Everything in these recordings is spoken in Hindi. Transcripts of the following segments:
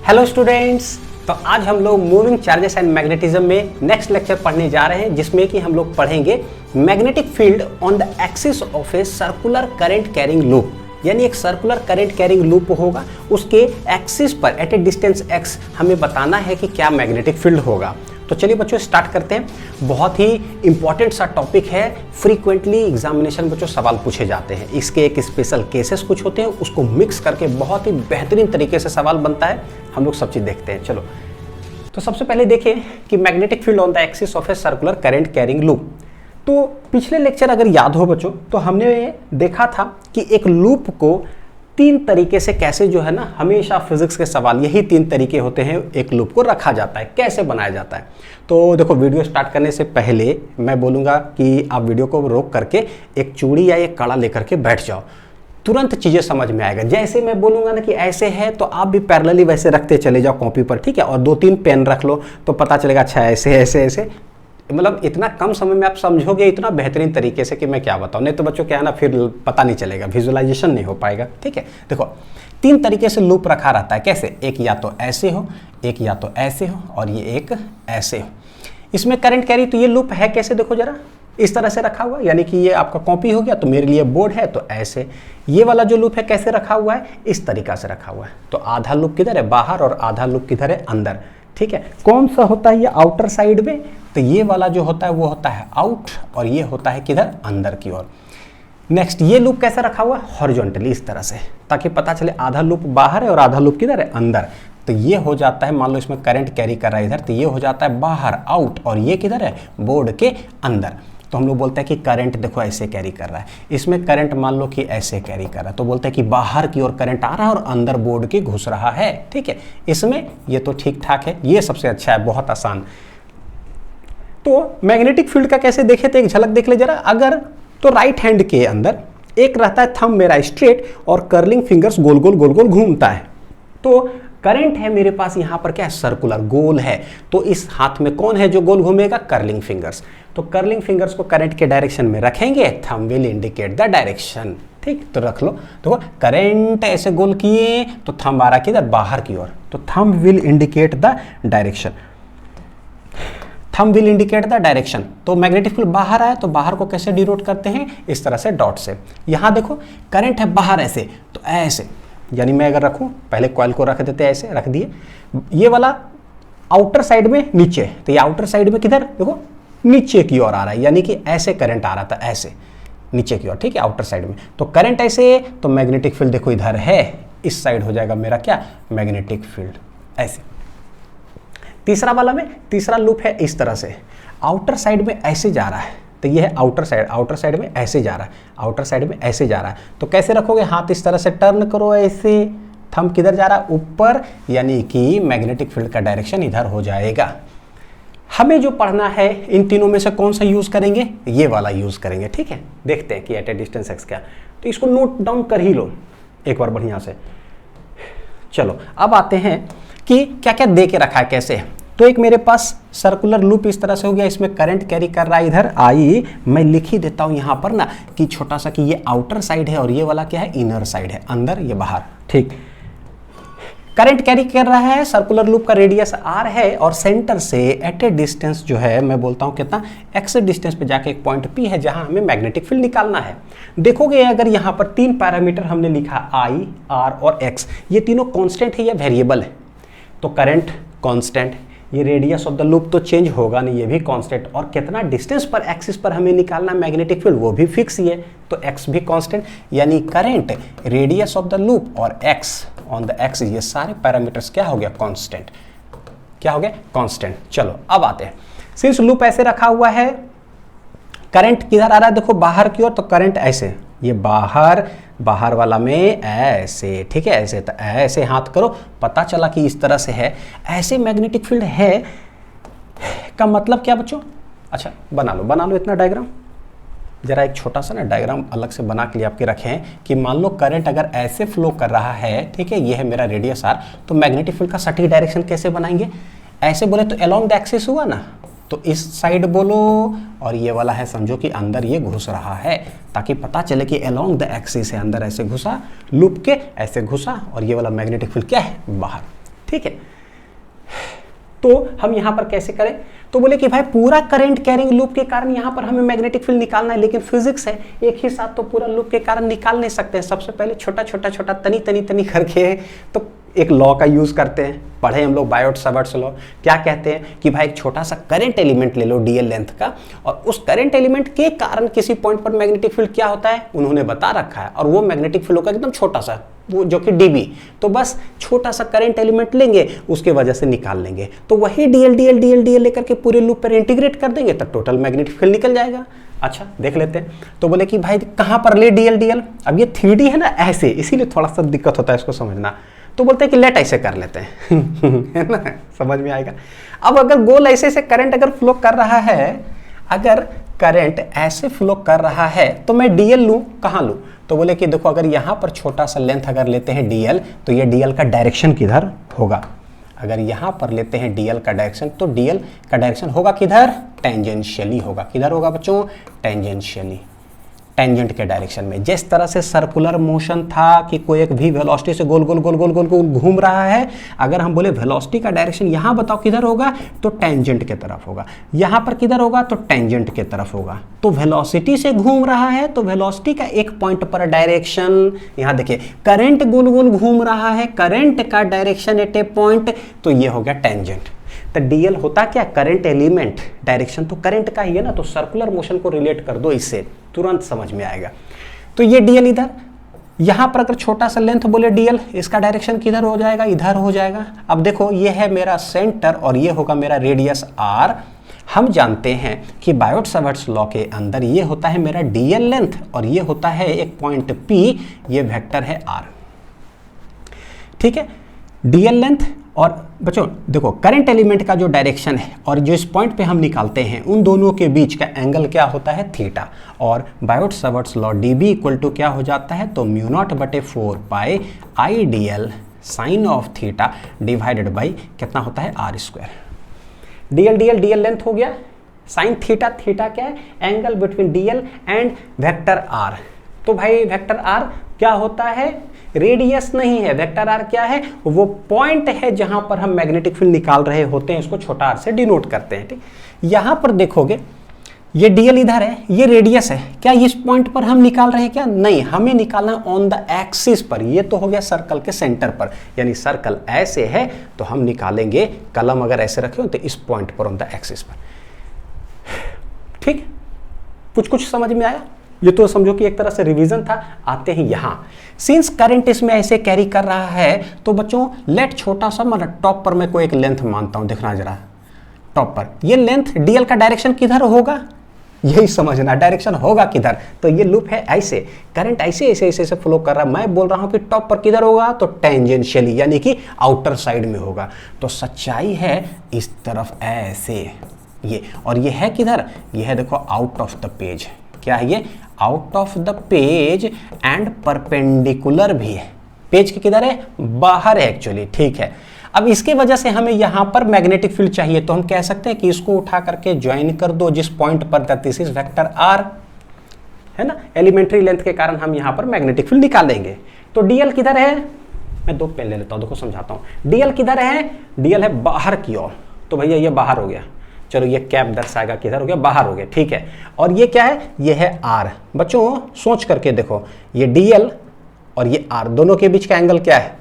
हेलो स्टूडेंट्स, तो आज हम लोग मूविंग चार्जेस एंड मैग्नेटिज्म में नेक्स्ट लेक्चर पढ़ने जा रहे हैं, जिसमें कि हम लोग पढ़ेंगे magnetic field on the axis of a circular current carrying loop. यानी एक सर्कुलर करंट कैरिंग लूप होगा, उसके एक्सिस पर एट ए डिस्टेंस x हमें बताना है कि क्या मैग्नेटिक फील्ड होगा। तो चलिए बच्चों स्टार्ट करते हैं। बहुत ही इंपॉर्टेंट सा टॉपिक है, फ्रीक्वेंटली एग्जामिनेशन बच्चों सवाल पूछे जाते हैं। इसके एक स्पेशल केसेस कुछ होते हैं, उसको मिक्स करके बहुत ही बेहतरीन तरीके से सवाल बनता है। हम लोग सब चीज़ देखते हैं। चलो तो सबसे पहले देखें कि magnetic field on the axis of a circular current carrying loop. तो पिछले लेक्चर अगर याद हो बच्चों, तो हमने देखा था कि एक लूप को तीन तरीके से कैसे जो है ना, हमेशा फिजिक्स के सवाल यही तीन तरीके होते हैं, एक लूप को रखा जाता है, कैसे बनाया जाता है। तो देखो, वीडियो स्टार्ट करने से पहले मैं बोलूँगा कि आप वीडियो को रोक करके एक चूड़ी या एक कड़ा लेकर के बैठ जाओ, तुरंत चीज़ें समझ में आएगा। जैसे मैं बोलूँगा ना कि ऐसे है, तो आप भी पैरेलली वैसे रखते चले जाओ कॉपी पर, ठीक है। और दो तीन पेन रख लो तो पता चलेगा अच्छा ऐसे ऐसे ऐसे, मतलब इतना कम समय में आप समझोगे इतना बेहतरीन तरीके से कि मैं क्या बताऊँ। नहीं तो बच्चों क्या है ना, फिर पता नहीं चलेगा, विजुअलाइजेशन नहीं हो पाएगा, ठीक है। देखो तीन तरीके से लूप रखा रहता है। कैसे? एक या तो ऐसे हो, एक या तो ऐसे हो, और ये एक ऐसे हो। इसमें करंट कैरी, तो ये लूप है कैसे, देखो जरा, इस तरह से रखा हुआ है। यानी कि ये आपका कॉपी हो गया, तो मेरे लिए बोर्ड है तो ऐसे। ये वाला जो लूप है कैसे रखा हुआ है, इस तरीका से रखा हुआ है। तो आधा लूप किधर है, बाहर, और आधा लूप किधर है, अंदर, ठीक है। कौन सा होता है ये आउटर साइड में, तो ये वाला जो होता है वो होता है आउट, और ये होता है किधर, अंदर की ओर। नेक्स्ट, ये लूप कैसा रखा हुआ है, हॉरिजॉन्टली, इस तरह से, ताकि पता चले आधा लूप बाहर है और आधा लूप किधर है, अंदर। तो ये हो जाता है, मान लो इसमें करंट कैरी कर रहा है इधर, तो ये हो जाता है बाहर, आउट, और ये किधर है, बोर्ड के अंदर। तो हम लोग बोलते हैं कि करंट देखो ऐसे कैरी कर रहा है। इसमें करंट मान लो कि ऐसे कैरी कर रहा है, तो बोलते हैं कि बाहर की ओर करंट आ रहा है और अंदर बोर्ड के घुस रहा है, ठीक है। इसमें ये तो ठीक ठाक है, ये सबसे अच्छा है, बहुत आसान। तो मैग्नेटिक फील्ड का कैसे देखे, तो एक झलक देख ले जरा। अगर तो राइट हैंड के अंदर एक रहता है थंब मेरा स्ट्रेट, और कर्लिंग फिंगर्स गोल गोल गोल गोल घूमता है। तो करंट है मेरे पास यहाँ पर क्या है, सर्कुलर, गोल है। तो इस हाथ में कौन है जो गोल घूमेगा, कर्लिंग फिंगर्स। तो कर्लिंग फिंगर्स को करंट के डायरेक्शन में रखेंगे, thumb will indicate the direction, ठीक। तो रख लो, देखो करंट ऐसे गोल किए तो थंब आ रहा किधर, बाहर की ओर, तो thumb will indicate the direction. Thumb will indicate the direction. तो मैग्नेटिक फील्ड बाहर आया, तो बाहर को कैसे डिनोट करते हैं, इस तरह से, डॉट से। यहाँ देखो करंट है बाहर ऐसे, तो ऐसे, यानी मैं अगर रखूं, पहले कॉइल को रख देते हैं ऐसे, रख दिए। ये वाला आउटर साइड में नीचे, तो ये आउटर साइड में किधर, देखो नीचे की ओर आ रहा है, यानी कि ऐसे करंट आ रहा था, ऐसे नीचे की ओर, ठीक है, आउटर साइड में। तो करंट ऐसे, तो मैग्नेटिक फील्ड देखो इधर है, इस साइड हो जाएगा मेरा क्या, मैग्नेटिक फील्ड, ऐसे। तीसरा वाला में, तीसरा लूप है इस तरह से, आउटर साइड में ऐसे जा रहा है, तो ये है आउटर साइड, आउटर साइड में ऐसे जा रहा है, आउटर साइड में ऐसे जा रहा है। तो कैसे रखोगे, हाथ इस तरह से टर्न करो ऐसे, थंब किधर जा रहा है, ऊपर, यानी कि मैग्नेटिक फील्ड का डायरेक्शन इधर हो जाएगा। हमें जो पढ़ना है, इन तीनों में से कौन सा यूज करेंगे, ये वाला यूज करेंगे, ठीक है। देखते हैं कि एट ए डिस्टेंस एक्स क्या, तो इसको नोट डाउन कर ही लो एक बार बढ़िया से। चलो अब आते हैं कि क्या क्या दे के रखा है, कैसे। तो एक मेरे पास सर्कुलर लूप इस तरह से हो गया, इसमें करंट कैरी कर रहा है इधर, आई मैं लिख ही देता हूं यहां पर ना कि छोटा सा, कि ये आउटर साइड है और ये वाला क्या है, इनर साइड है, अंदर, ये बाहर, ठीक। करंट कैरी कर रहा है, सर्कुलर लूप का रेडियस r है, और सेंटर से एट ए डिस्टेंस जो है, मैं बोलता हूं कितना, x डिस्टेंस पे जाके एक पॉइंट P है, जहां हमें मैग्नेटिक फील्ड निकालना है। देखोगे अगर यहां पर तीन पैरामीटर हमने लिखा, I, R और X, ये तीनों कांस्टेंट है या वेरिएबल है। तो करंट कांस्टेंट, ये रेडियस ऑफ द लूप तो चेंज होगा नहीं, ये भी कांस्टेंट, और कितना डिस्टेंस पर एक्सिस पर हमें निकालना मैग्नेटिक फील्ड, वो भी फिक्स ही है, तो x भी कांस्टेंट। यानी current, radius of the loop और x ऑन द एक्सिस, ये सारे पैरामीटर्स क्या हो गया, कांस्टेंट। क्या हो गया, कांस्टेंट। चलो अब आते हैं, सिंस लूप ऐसे रखा हुआ है, करंट किधर आ रहा है, देखो बाहर की ओर, तो करंट ऐसे, ये बाहर, बाहर वाला में ऐसे, ठीक है, ऐसे, तो ऐसे हाथ करो, पता चला कि इस तरह से है, ऐसे मैग्नेटिक फील्ड है का मतलब क्या बच्चों। अच्छा बना लो इतना डायग्राम, जरा एक छोटा सा ना डायग्राम अलग से बना के लिए आपके रखे हैं, कि मान लो करंट अगर ऐसे फ्लो कर रहा है, ठीक है, ये है मेरा रेडियस r, तो मैग्नेटिक फील्ड का सटीक डायरेक्शन कैसे बनाएंगे, ऐसे बोले तो अलोंग द एक्सिस हुआ ना, तो इस साइड बोलो, और ये वाला है समझो कि अंदर ये घुस रहा है, ताकि पता चले कि अलोंग द एक्सिस है, अंदर ऐसे घुसा, लूप के ऐसे घुसा, और ये वाला मैग्नेटिक फील्ड क्या है, बाहर। ठीक है। तो हम यहां पर कैसे करें, तो बोले कि भाई पूरा करंट कैरिंग लूप के कारण यहां पर हमें मैग्नेटिक फील्ड निकालना है, लेकिन फिजिक्स है एक ही साथ तो पूरा लूप के कारण निकाल नहीं सकते हैं। सबसे पहले छोटा छोटा छोटा तनी तनी तनी करके तो एक लॉ का यूज करते हैं, पढ़े हम लोग बायोट-सावर्ट्स लॉ। क्या कहते हैं कि भाई एक छोटा सा करंट एलिमेंट ले लो डीएल लेंथ का, और उस करंट एलिमेंट के कारण किसी पॉइंट पर मैग्नेटिक फील्ड क्या होता है उन्होंने बता रखा है, और वो मैग्नेटिक फील्ड होगा एकदम छोटा सा, वो जो कि डीबी। तो बस छोटा सा करंट एलिमेंट लेंगे, उसके वजह से निकाल लेंगे, तो वही डीएल डीएल डीएल डीएल लेकर के पूरे लूप पर इंटीग्रेट कर देंगे, तब टोटल मैग्नेटिक फील्ड निकल जाएगा। अच्छा देख लेते हैं। तो बोले कि भाई कहां पर ले डीएल डीएल, अब ये 3D है ना ऐसे, इसीलिए थोड़ा सा दिक्कत होता है इसको समझना। तो बोलते हैं कि लेट ऐसे कर लेते हैं है ना, समझ में आएगा। अब अगर गोल ऐसे से करंट अगर फ्लो कर रहा है, अगर करंट ऐसे फ्लो कर रहा है तो मैं डीएल लूं, कहां लूं, तो बोले कि देखो अगर यहां पर छोटा सा लेंथ अगर लेते हैं डीएल, तो ये डीएल का डायरेक्शन किधर होगा। अगर यहां पर लेते हैं डीएल का डायरेक्शन, तो डीएल का डायरेक्शन होगा किधर, टेंजेंशियली होगा। किधर होगा बच्चों, टेंजेंशियली, टेंजेंट के डायरेक्शन में। जिस तरह से सर्कुलर मोशन था कि कोई एक भी वेलोसिटी से गोल गोल गोल गोल गोल गोल घूम रहा है, अगर हम बोले वेलोसिटी का डायरेक्शन यहां बताओ किधर होगा, तो टेंजेंट के तरफ होगा। यहां पर किधर होगा, तो टेंजेंट के तरफ होगा। तो वेलोसिटी से घूम रहा है, तो वेलोसिटी का एक पॉइंट पर डायरेक्शन, यहां देखिए करंट गोल गोल घूम रहा है, करंट का डायरेक्शन एट ए पॉइंट, तो ये हो गया टेंजेंट। तो डीएल होता क्या, करंट एलिमेंट, डायरेक्शन तो करंट का ही है ना, तो सर्कुलर मोशन को रिलेट कर दो इससे, तुरंत समझ में आएगा। तो ये डीएल इधर, यहां पर अगर छोटा सा लेंथ बोले डीएल, इसका डायरेक्शन किधर हो जाएगा, इधर हो जाएगा। अब देखो ये है मेरा सेंटर और ये होगा मेरा रेडियस आर। हम जानते हैं कि बायोट-सावर्ट्स लॉ के अंदर ये होता है मेरा डीएल लेंथ और ये होता है एक पॉइंट पी, ये वेक्टर है आर। ठीक है, डीएल लेंथ और बच्चों देखो करंट एलिमेंट का जो डायरेक्शन है और जो इस पॉइंट पे हम निकालते हैं, उन दोनों के बीच का एंगल क्या होता है, थीटा। और Biot Savart's law DB equal to क्या हो जाता है, तो म्यू नॉट बटे 4 pi I D L sine of theta divided by कितना होता है, R square. DL DL DL length हो गया, साइन थीटा, थीटा क्या है, angle between DL and vector R. तो भाई वेक्टर आर क्या होता है, रेडियस नहीं है, वेक्टर आर क्या है, वो पॉइंट है जहां पर हम मैग्नेटिक फील्ड निकाल रहे होते हैं, उसको छोटा आर से डिनोट करते हैं। ठीक, यहां पर देखोगे ये डीएल इधर है, ये रेडियस है, क्या इस पॉइंट पर हम निकाल रहे हैं, क्या नहीं, हमें निकालना ऑन द एक्सिस पर। ये तो हो गया सर्कल के सेंटर पर, यानी सर्कल ऐसे है तो हम निकालेंगे, कलम अगर ऐसे रखे हो तो इस पॉइंट पर ऑन द एक्सिस पर। ठीक, कुछ कुछ समझ में आया, ये तो समझो कि एक तरह से रिवीजन था। आते हैं यहां, सिंस करंट इसमें ऐसे कैरी कर रहा है, तो बच्चों लेट छोटा सा मतलब टॉप पर मैं कोई एक लेंथ मानता हूं, देखना जरा टॉप पर ये लेंथ, डीएल का डायरेक्शन किधर होगा, यही समझना, डायरेक्शन होगा किधर। तो ये लूप है ऐसे, करंट ऐसे ऐसे ऐसे ऐसे फ्लो कर रहा है, मैं बोल रहा हूं कि टॉप पर किधर होगा, तो टेंजेंशियली यानी कि आउटर साइड में होगा। तो सच्चाई है इस तरफ ऐसे ये, और ये है किधर, ये है देखो आउट ऑफ द पेज। क्या है ये, out of the page and perpendicular भी है, पेज के किधर है, बाहर है एक्चुअली। ठीक है, अब इसके वजह से हमें यहां पर मैग्नेटिक फील्ड चाहिए, तो हम कह सकते हैं कि इसको उठा करके ज्वाइन कर दो जिस पॉइंट पर, दिस इज वेक्टर आर, है ना, एलिमेंट्री लेंथ के कारण हम यहां पर मैग्नेटिक फील्ड निकालेंगे। तो डीएल किधर है, मैं दो पेन ले लेता हूं, देखो समझाता हूं। डीएल किधर है, डीएल है बाहर की ओर, तो भैया ये बाहर हो गया, चलो ये कैप दर्शाएगा किधर हो गया, बाहर हो गया। ठीक है, और ये क्या है, ये है आर। बच्चों सोच करके देखो, ये डीएल और ये आर दोनों के बीच का एंगल क्या है,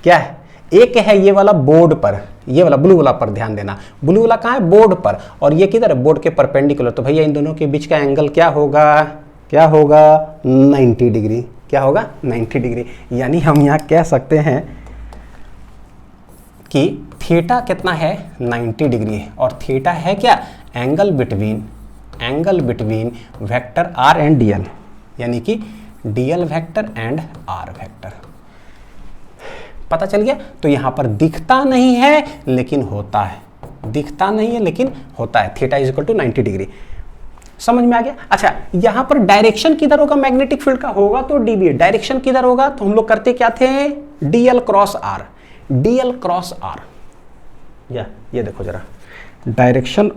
क्या है, एक है ये वाला बोर्ड पर, ये वाला ब्लू वाला पर ध्यान देना, ब्लू वाला कहाँ है, बोर्ड पर, और ये किधर है, बोर्ड के परपेंडिकुलर। तो भैया इन दोनों के बीच का एंगल क्या होगा, क्या होगा, 90 डिग्री। क्या होगा, 90 डिग्री। यानी हम यहाँ कह सकते हैं कि थीटा कितना है, 90 डिग्री है, और थीटा है क्या, angle between vector R and DL, यानी कि DL vector and R vector. पता चल गया। तो यहां पर दिखता नहीं है लेकिन होता है, दिखता नहीं है लेकिन होता है, theta is equal to 90 degree. समझ में आ गया। अच्छा, यहां पर डायरेक्शन किधर होगा, मैग्नेटिक फील्ड का होगा तो डीबी, डायरेक्शन किधर होगा, तो हम लोग करते क्या थे, DL cross R, DL cross R. या ये देखो जरा, डायरेक्शन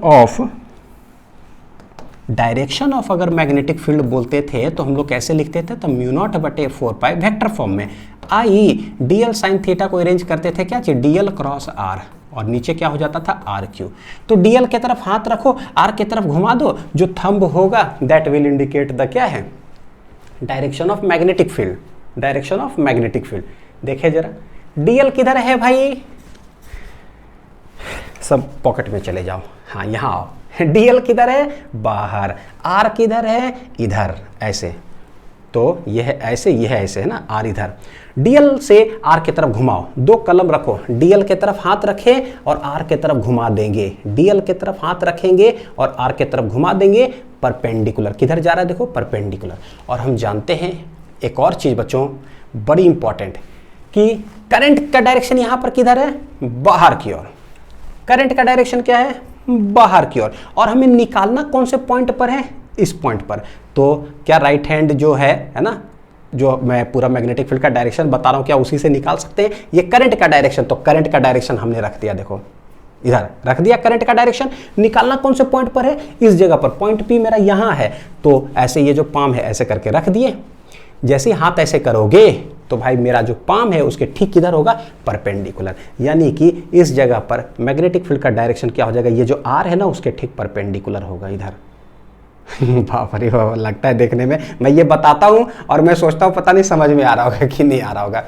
ऑफ अगर मैग्नेटिक फील्ड बोलते थे तो हम लोग कैसे लिखते थे, तो म्यू नॉट बटे 4 पाई वेक्टर फॉर्म में, आई डीएल साइन थीटा को अरेंज करते थे क्या चीज, डीएल क्रॉस आर, और नीचे क्या हो जाता था आर क्यू। तो डीएल के तरफ हाथ रखो, आर के तरफ घुमा दो, जो थंब होगा दैट विल इंडिकेट द क्या है, direction of magnetic field, direction of magnetic field. देखिए जरा डीएल किधर है भाई, सब पॉकेट में चले जाओ, हाँ यहाँ आओ। डीएल किधर है, बाहर, आर किधर है, इधर, ऐसे। तो यह है ऐसे, यह है ऐसे, है ना, आर इधर। डीएल से आर की तरफ घुमाओ, दो कलम रखो, डीएल के तरफ हाथ रखे और आर के तरफ घुमा देंगे, डीएल के तरफ हाथ रखेंगे और आर के तरफ घुमा देंगे, परपेंडिकुलर। किधर जा रहा है देखो, परपेंडिकुलर। और हम जानते हैं एक और चीज बच्चों बड़ी इंपॉर्टेंट, कि करंट का डायरेक्शन यहां पर किधर है, बाहर की ओर। करंट का डायरेक्शन क्या है, बाहर की ओर। और हमें निकालना कौन से पॉइंट पर है, इस पॉइंट पर। तो क्या राइट हैंड जो है ना, जो मैं पूरा मैग्नेटिक फील्ड का डायरेक्शन बता रहा हूं, क्या उसी से निकाल सकते हैं, ये करंट का डायरेक्शन। तो करंट का डायरेक्शन हमने रख दिया, देखो इधर रख दिया करंट का डायरेक्शन। निकालना कौन से पॉइंट पर है, इस जगह पर। पॉइंट पी मेरा यहां है, तो ऐसे ये जो पाम है ऐसे करके रख दिए। जैसे हाथ ऐसे करोगे तो भाई मेरा जो पाम है उसके ठीक किधर होगा, परपेंडिकुलर। यानी कि इस जगह पर मैग्नेटिक फील्ड का डायरेक्शन क्या हो जाएगा, ये जो आर है ना उसके ठीक परपेंडिकुलर होगा इधर। बाप रे बाप, लगता है देखने में, मैं ये बताता हूं और मैं सोचता हूं पता नहीं समझ में आ रहा होगा कि नहीं आ रहा होगा।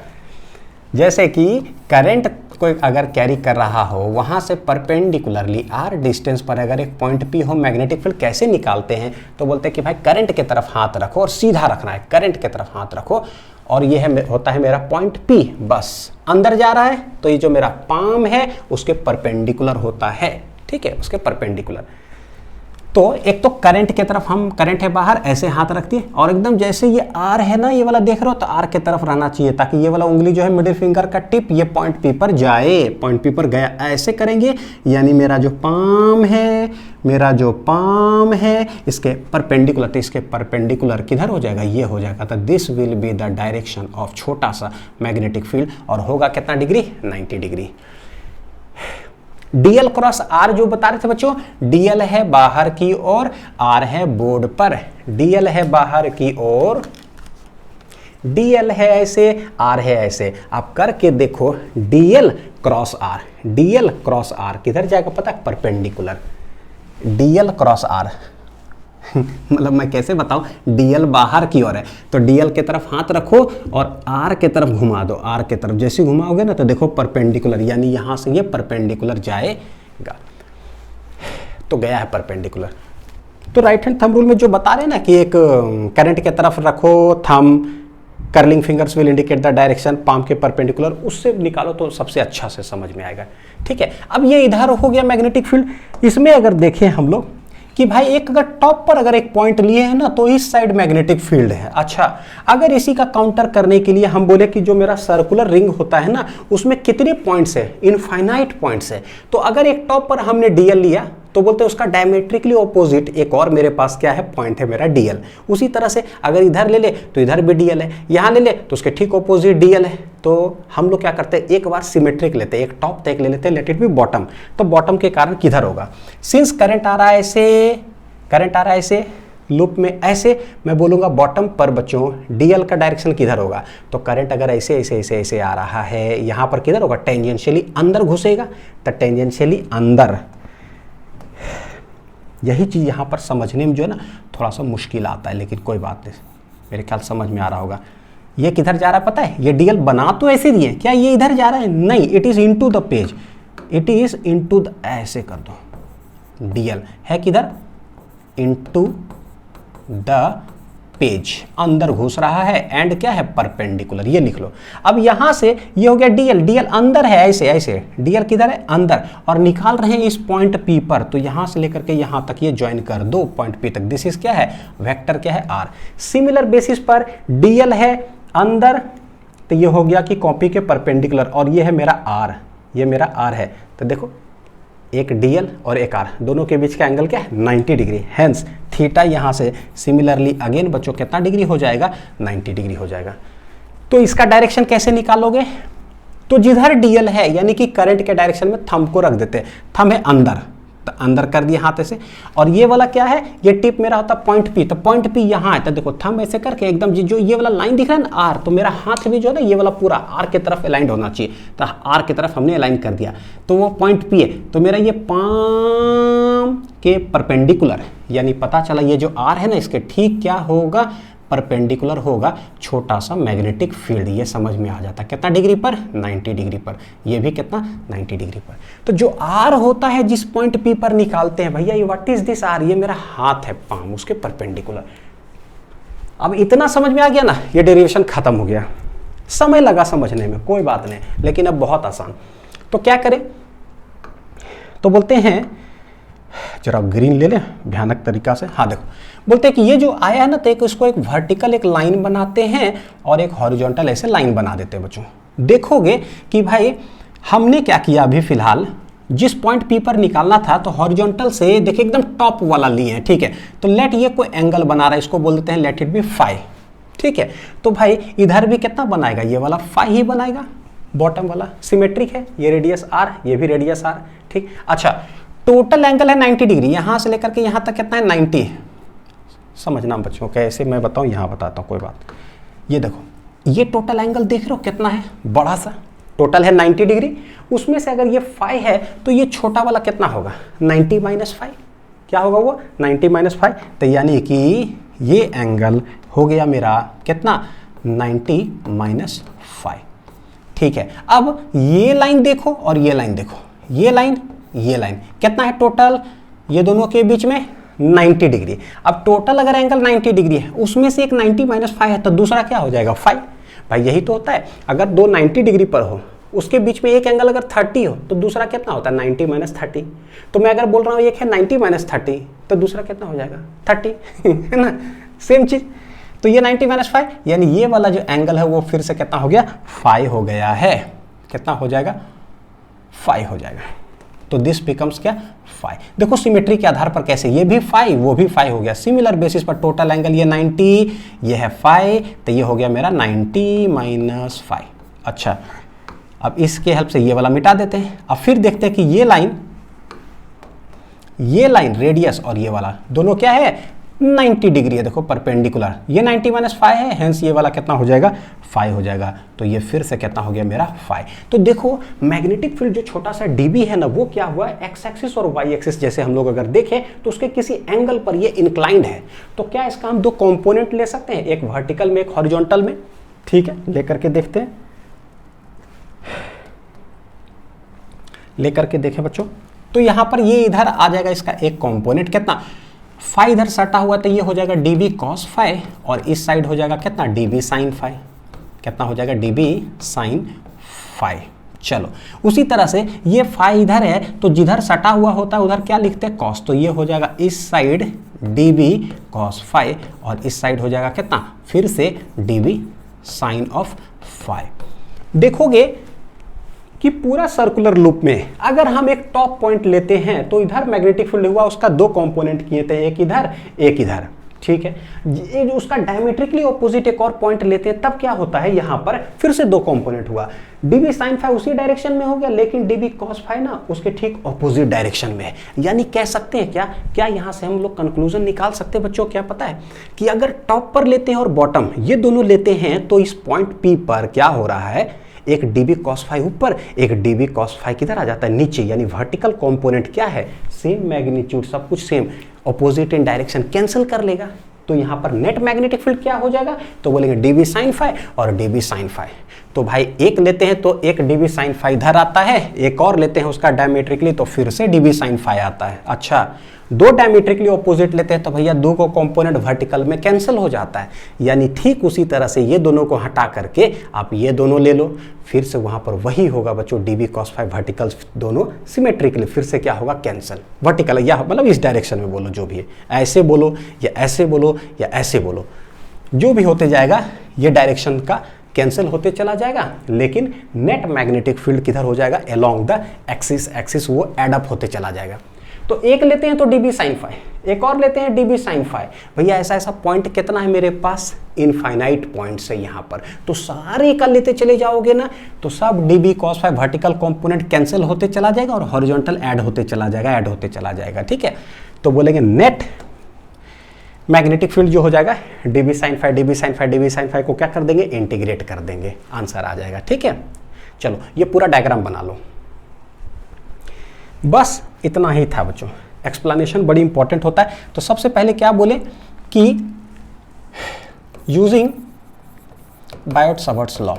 जैसे कि करंट कोई अगर कैरी कर रहा हो, वहां से परपेंडिकुलरली आर डिस्टेंस पर अगर एक पॉइंट पी हो, मैग्नेटिक फील्ड कैसे निकालते हैं, तो बोलते हैं कि भाई करंट के तरफ हाथ रखो और सीधा रखना है, करंट के तरफ हाथ रखो और ये है होता है मेरा पॉइंट पी। बस अंदर जा रहा है तो ये जो मेरा पाम है उसके परपेंडिकुलर होता है, ठीक है, उसके परपेंडिकुलर। तो एक तो करंट के तरफ हम, करंट है बाहर, ऐसे हाथ रख दिए और एकदम जैसे ये आर है ना, ये वाला देख रहे हो, तो आर के तरफ रहना चाहिए ताकि ये वाला उंगली जो है मिडिल फिंगर का टिप ये पॉइंट पी पर जाए। पॉइंट पी पर गया, ऐसे करेंगे, यानी मेरा जो पाम है, मेरा जो पाम है इसके परपेंडिकुलर, तो इसके परपेंडिकुलर किधर हो जाएगा, ये हो जाएगा। तो this will be the direction of छोटा सा मैग्नेटिक फील्ड। और होगा कितना degree, 90 degree. DL cross R जो बता रहे थे बच्चों, डीएल है बाहर की ओर, आर है बोर्ड पर। डीएल है बाहर की ओर, डीएल है ऐसे, आर है ऐसे। आप करके देखो, DL cross R, DL cross R किधर जाएगा पता है, परपेंडिकुलर। डीएल क्रॉस आर मतलब मैं कैसे बताऊं, डीएल बाहर की ओर है तो डीएल के तरफ हाथ रखो और आर के तरफ घुमा दो। आर के तरफ जैसे घुमाओगे ना तो देखो परपेंडिकुलर, यानी यहां से ये परपेंडिकुलर जाएगा। तो गया है परपेंडिकुलर। तो राइट हैंड थंब रूल में जो बता रहे हैं ना कि एक करंट के तरफ रखो thumb, curling fingers will indicate the direction, palm के परपेंडिकुलर, उससे निकालो तो सबसे अच्छा से समझ में आएगा। ठीक है, अब ये इधर हो गया मैग्नेटिक फील्ड। इसमें अगर देखें हम लोग कि भाई एक अगर टॉप पर अगर एक पॉइंट लिए हैं ना तो इस साइड मैग्नेटिक फील्ड है। अच्छा, अगर इसी का काउंटर करने के लिए हम बोले कि जो मेरा सर्कुलर रिंग होता है ना उसमें कितने पॉइंट्स है, इनफाइनाइट पॉइंट्स है। तो अगर एक टॉप पर हमने डीएल लिया तो बोलते हैं उसका डायमेट्रिकली ऑपोजिट एक और मेरे पास क्या है, पॉइंट है मेरा डीएल। उसी तरह से अगर इधर ले ले तो इधर भी डीएल है, यहां ले ले तो उसके ठीक ऑपोजिट डीएल है। तो हम लोग क्या करते हैं, एक बार सिमेट्रिक लेते हैं, एक टॉप तक ले लेते हैं, लेट इट बी बॉटम। तो बॉटम के कारण किधर होगा, सिंस करंट आ रहा है ऐसे, करंट आ रहा है ऐसे लूप में ऐसे, मैं बोलूंगा बॉटम पर बच्चों डीएल का डायरेक्शन किधर होगा। तो करंट अगर ऐसे ऐसे ऐसे ऐसे आ रहा है, यहां पर किधर होगा, टेंजेंशियली अंदर घुसेगा। तो टेंजेंशियली अंदर, यही चीज यहां पर समझने में जो है ना थोड़ा सा मुश्किल आता है, लेकिन कोई बात नहीं, मेरे ख्याल समझ में आ रहा होगा। ये किधर जा रहा है पता है, ये डीएल बना तो ऐसे दिए, क्या ये इधर जा रहा है, नहीं, it is into the page, it is into the, ऐसे कर दो, डीएल है किधर, इनटू द पेज, अंदर घुस रहा है, एंड क्या है, परपेंडिकुलर, ये लिख लो। अब यहां से ये हो गया डीएल, डीएल अंदर है ऐसे ऐसे, डीएल किधर है, अंदर, और निकाल रहे हैं इस पॉइंट पी पर। तो यहां से लेकर के यहां तक ये ज्वाइन कर दो पॉइंट पी तक। दिस इज क्या है, वेक्टर क्या है, आर। सिमिलर बेसिस पर डीएल है अंदर, तो ये हो गया कि कॉपी के परपेंडिकुलर, और ये है मेरा आर, ये मेरा आर है। तो देखो एक डीएल और एक आर, दोनों के बीच का एंगल क्या है, 90 डिग्री। हेंस थीटा यहां से सिमिलरली अगेन बच्चों कितना डिग्री हो जाएगा, 90 डिग्री हो जाएगा। तो इसका डायरेक्शन कैसे निकालोगे, तो जिधर डीएल है यानी कि करंट के डायरेक्शन में थंब को रख देते हैं, थंब है अंदर, तो अंदर कर दिया हाथ ऐसे, और ये वाला क्या है, ये टिप मेरा होता पॉइंट पी, तो पॉइंट पी यहाँ है, तो देखो थंब ऐसे करके एकदम जो ये वाला लाइन दिख रहा है ना आर, तो मेरा हाथ भी जो है ना ये वाला पूरा आर की तरफ अलाइंड होना चाहिए, तो आर की तरफ हमने अलाइन कर दिया, तो वो पॉइंट पी है, तो मेरा ये पाम के परपेंडिकुलर, यानी पता चला ये जो आर है ना इसके ठीक क्या होगा, परपेंडिकुलर होगा छोटा सा मैग्नेटिक फील्ड। ये समझ में आ जाता है कितना डिग्री पर, 90 डिग्री पर, ये भी कितना 90 डिग्री पर। तो जो आर होता है जिस पॉइंट पी पर निकालते हैं भैया, ये व्हाट इज दिस आर, ये मेरा हाथ है पाम उसके परपेंडिकुलर। अब इतना समझ में आ गया ना, ये डेरिवेशन खत्म हो गया, समय लगा समझने में कोई बात नहीं, लेकिन अब बहुत आसान। तो क्या करें, तो बोलते हैं जरा ग्रीन ले लें भयानक तरीका से, हाँ देखो बोलते हैं कि ये जो आया है ना, तो इसको एक वर्टिकल एक लाइन बनाते हैं और एक हॉरिजॉन्टल ऐसे लाइन बना देते हैं बच्चों। देखोगे कि भाई हमने क्या किया, अभी फिलहाल जिस पॉइंट पी पर निकालना था तो हॉरिजॉन्टल से देखिए एकदम टॉप वाला लिए हैं, ठीक है, तो लेट ये कोई एंगल बना रहा है, इसको बोल देते हैं लेट इट बी फाई, ठीक है। तो भाई इधर भी कितना बनाएगा, ये वाला फाई ही बनाएगा, बॉटम वाला सिमेट्रिक है, ये रेडियस आर, ये भी रेडियस आर, ठीक। अच्छा टोटल एंगल है 90 डिग्री, यहां से लेकर के यहां तक कितना है 90, समझना बच्चों कैसे मैं बताऊं, यहां बताता हूं कोई बात। ये देखो ये टोटल एंगल देख रहे हो कितना है, बड़ा सा टोटल है 90 डिग्री, उसमें से अगर ये फाई है तो ये छोटा वाला कितना होगा 90 माइनस फाई, क्या होगा वो 90 माइनस फाई, तो यानी कि ये एंगल हो गया मेरा कितना 90 माइनस फाई, ठीक है। अब ये लाइन देखो और ये लाइन देखो, ये लाइन कितना है टोटल, ये दोनों के बीच में 90 डिग्री। अब टोटल अगर एंगल 90 डिग्री है, उसमें से एक 90 माइनस फाइव है, तो दूसरा क्या हो जाएगा 5। भाई यही तो होता है, अगर दो 90 डिग्री पर हो, उसके बीच में एक एंगल अगर 30 हो, तो दूसरा कितना होता है 90 माइनस 30। तो मैं अगर बोल रहा हूँ एक है 90 माइनस 30, तो दूसरा कितना हो जाएगा 30 है ना, सेम चीज। तो ये 90 माइनस 5, यानी ये वाला जो एंगल है वो फिर से कितना हो गया 5 हो गया है, कितना हो जाएगा 5 हो जाएगा। तो दिस बिकम्स क्या 5। देखो सिमेट्री के आधार पर कैसे, ये भी 5 वो भी 5 हो गया, सिमिलर बेसिस पर टोटल एंगल ये 90, ये है 5, तो ये हो गया मेरा 90 माइनस 5। अच्छा अब इसके हेल्प से ये वाला मिटा देते हैं। अब फिर देखते हैं कि ये लाइन रेडियस और ये वाला दोनों क्या है 90 डिग्री है, देखो परपेंडिकुलर, ये 90 माइनस 5 है, हेंस ये वाला कितना हो जाएगा 5 हो जाएगा। तो ये फिर से कितना हो गया मेरा 5। तो देखो मैग्नेटिक फील्ड जो छोटा सा डीबी है ना, वो क्या हुआ एक्स एक्सिस और वाई एक्सिस जैसे हम लोग अगर देखें तो उसके किसी एंगल पर ये इंक्लाइंड है। तो क्या इसका हम दो कंपोनेंट ले सकते हैं, एक वर्टिकल में एक हॉरिजॉन्टल में, ठीक है, लेकर के देखते हैं, लेकर के देखें बच्चों। तो यहां पर ये इधर आ जाएगा इसका एक कंपोनेंट कितना फाई, इधर सटा हुआ तो ये हो जाएगा डीबी कॉस फाई, और इस साइड हो जाएगा कितना डीबी साइन फाई, कितना हो जाएगा डीबी साइन फाई। चलो उसी तरह से ये फाई इधर है, तो जिधर सटा हुआ होता है उधर क्या लिखते हैं कॉस, तो ये हो जाएगा इस साइड डीबी कॉस फाई, और इस साइड हो जाएगा कितना फिर से डीबी साइन ऑफ फाई। देखोगे कि पूरा सर्कुलर लूप में अगर हम एक टॉप पॉइंट लेते हैं तो इधर मैग्नेटिक फील्ड हुआ, उसका दो कंपोनेंट किए थे, एक इधर एक इधर, ठीक है। ये जो उसका डायमेट्रिकली ऑपोजिट एक और पॉइंट लेते हैं, तब क्या होता है यहाँ पर फिर से दो कंपोनेंट हुआ, डीबी साइन फाई उसी डायरेक्शन में हो गया, लेकिन डीबी कॉस फाई ना उसके ठीक ऑपोजिट डायरेक्शन में है। यानी कह सकते हैं क्या यहाँ से हम लोग कंक्लूजन निकाल सकते हैं बच्चों, क्या पता है कि अगर टॉप पर लेते हैं और बॉटम ये दोनों लेते हैं, तो इस पॉइंट पी पर क्या हो रहा है, एक डीबी कॉस फाई ऊपर, एक डीबी कॉस फाई किधर आ जाता है नीचे, यानी वर्टिकल कंपोनेंट क्या है सेम मैग्नीट्यूड, सब कुछ same, opposite in direction cancel कर लेगा। तो यहाँ पर नेट मैग्नेटिक फील्ड क्या हो जाएगा, तो बोलेंगे डीबी साइन फाई और डीबी साइन फाई। तो भाई एक लेते हैं तो एक डीबी साइन फाई इधर आता है, एक और लेते हैं उसका डायमेट्रिकली तो फिर से डीबी साइन फाई आता है। अच्छा दो डायमेट्रिकली ऑपोजिट लेते हैं तो भैया दो को कंपोनेंट वर्टिकल में कैंसिल हो जाता है। यानी ठीक उसी तरह से ये दोनों को हटा करके आप ये दोनों ले लो, फिर से वहां पर वही होगा बच्चों डीबी कॉस फाई वर्टिकल दोनों सिमेट्रिकली फिर से क्या होगा कैंसिल, वर्टिकल या मतलब इस डायरेक्शन में बोलो जो भी है, ऐसे बोलो या ऐसे बोलो या ऐसे बोलो, जो भी होते जाएगा ये डायरेक्शन का कैंसिल होते चला जाएगा, लेकिन नेट मैग्नेटिक फील्ड किधर हो जाएगा अलोंग द एक्सिस, एक्सिस वो एड अप होते चला जाएगा। तो एक लेते हैं तो db sin phi, एक और लेते हैं db sin phi। भैया ऐसा ऐसा पॉइंट कितना है मेरे पास, इनफाइनाइट पॉइंट्स है यहाँ पर, तो सारे का लेते चले जाओगे ना तो सब db cos phi vertical component cancel होते चला जाएगा और हॉरिजॉन्टल ऐड होते चला जाएगा, ठीक है। तो बोलेंगे नेट मैग्नेटिक फील्ड जो हो जाएगा db sin phi को क्या कर देंगे, इंटीग्रेट कर देंगे, आंसर आ जाएगा, ठीक है। चलो ये पूरा डायग्राम बना लो, बस इतना ही था बच्चों। एक्सप्लेनेशन बड़ी इंपॉर्टेंट होता है। तो सबसे पहले क्या बोले कि यूजिंग बायोट-सावर्ट्स लॉ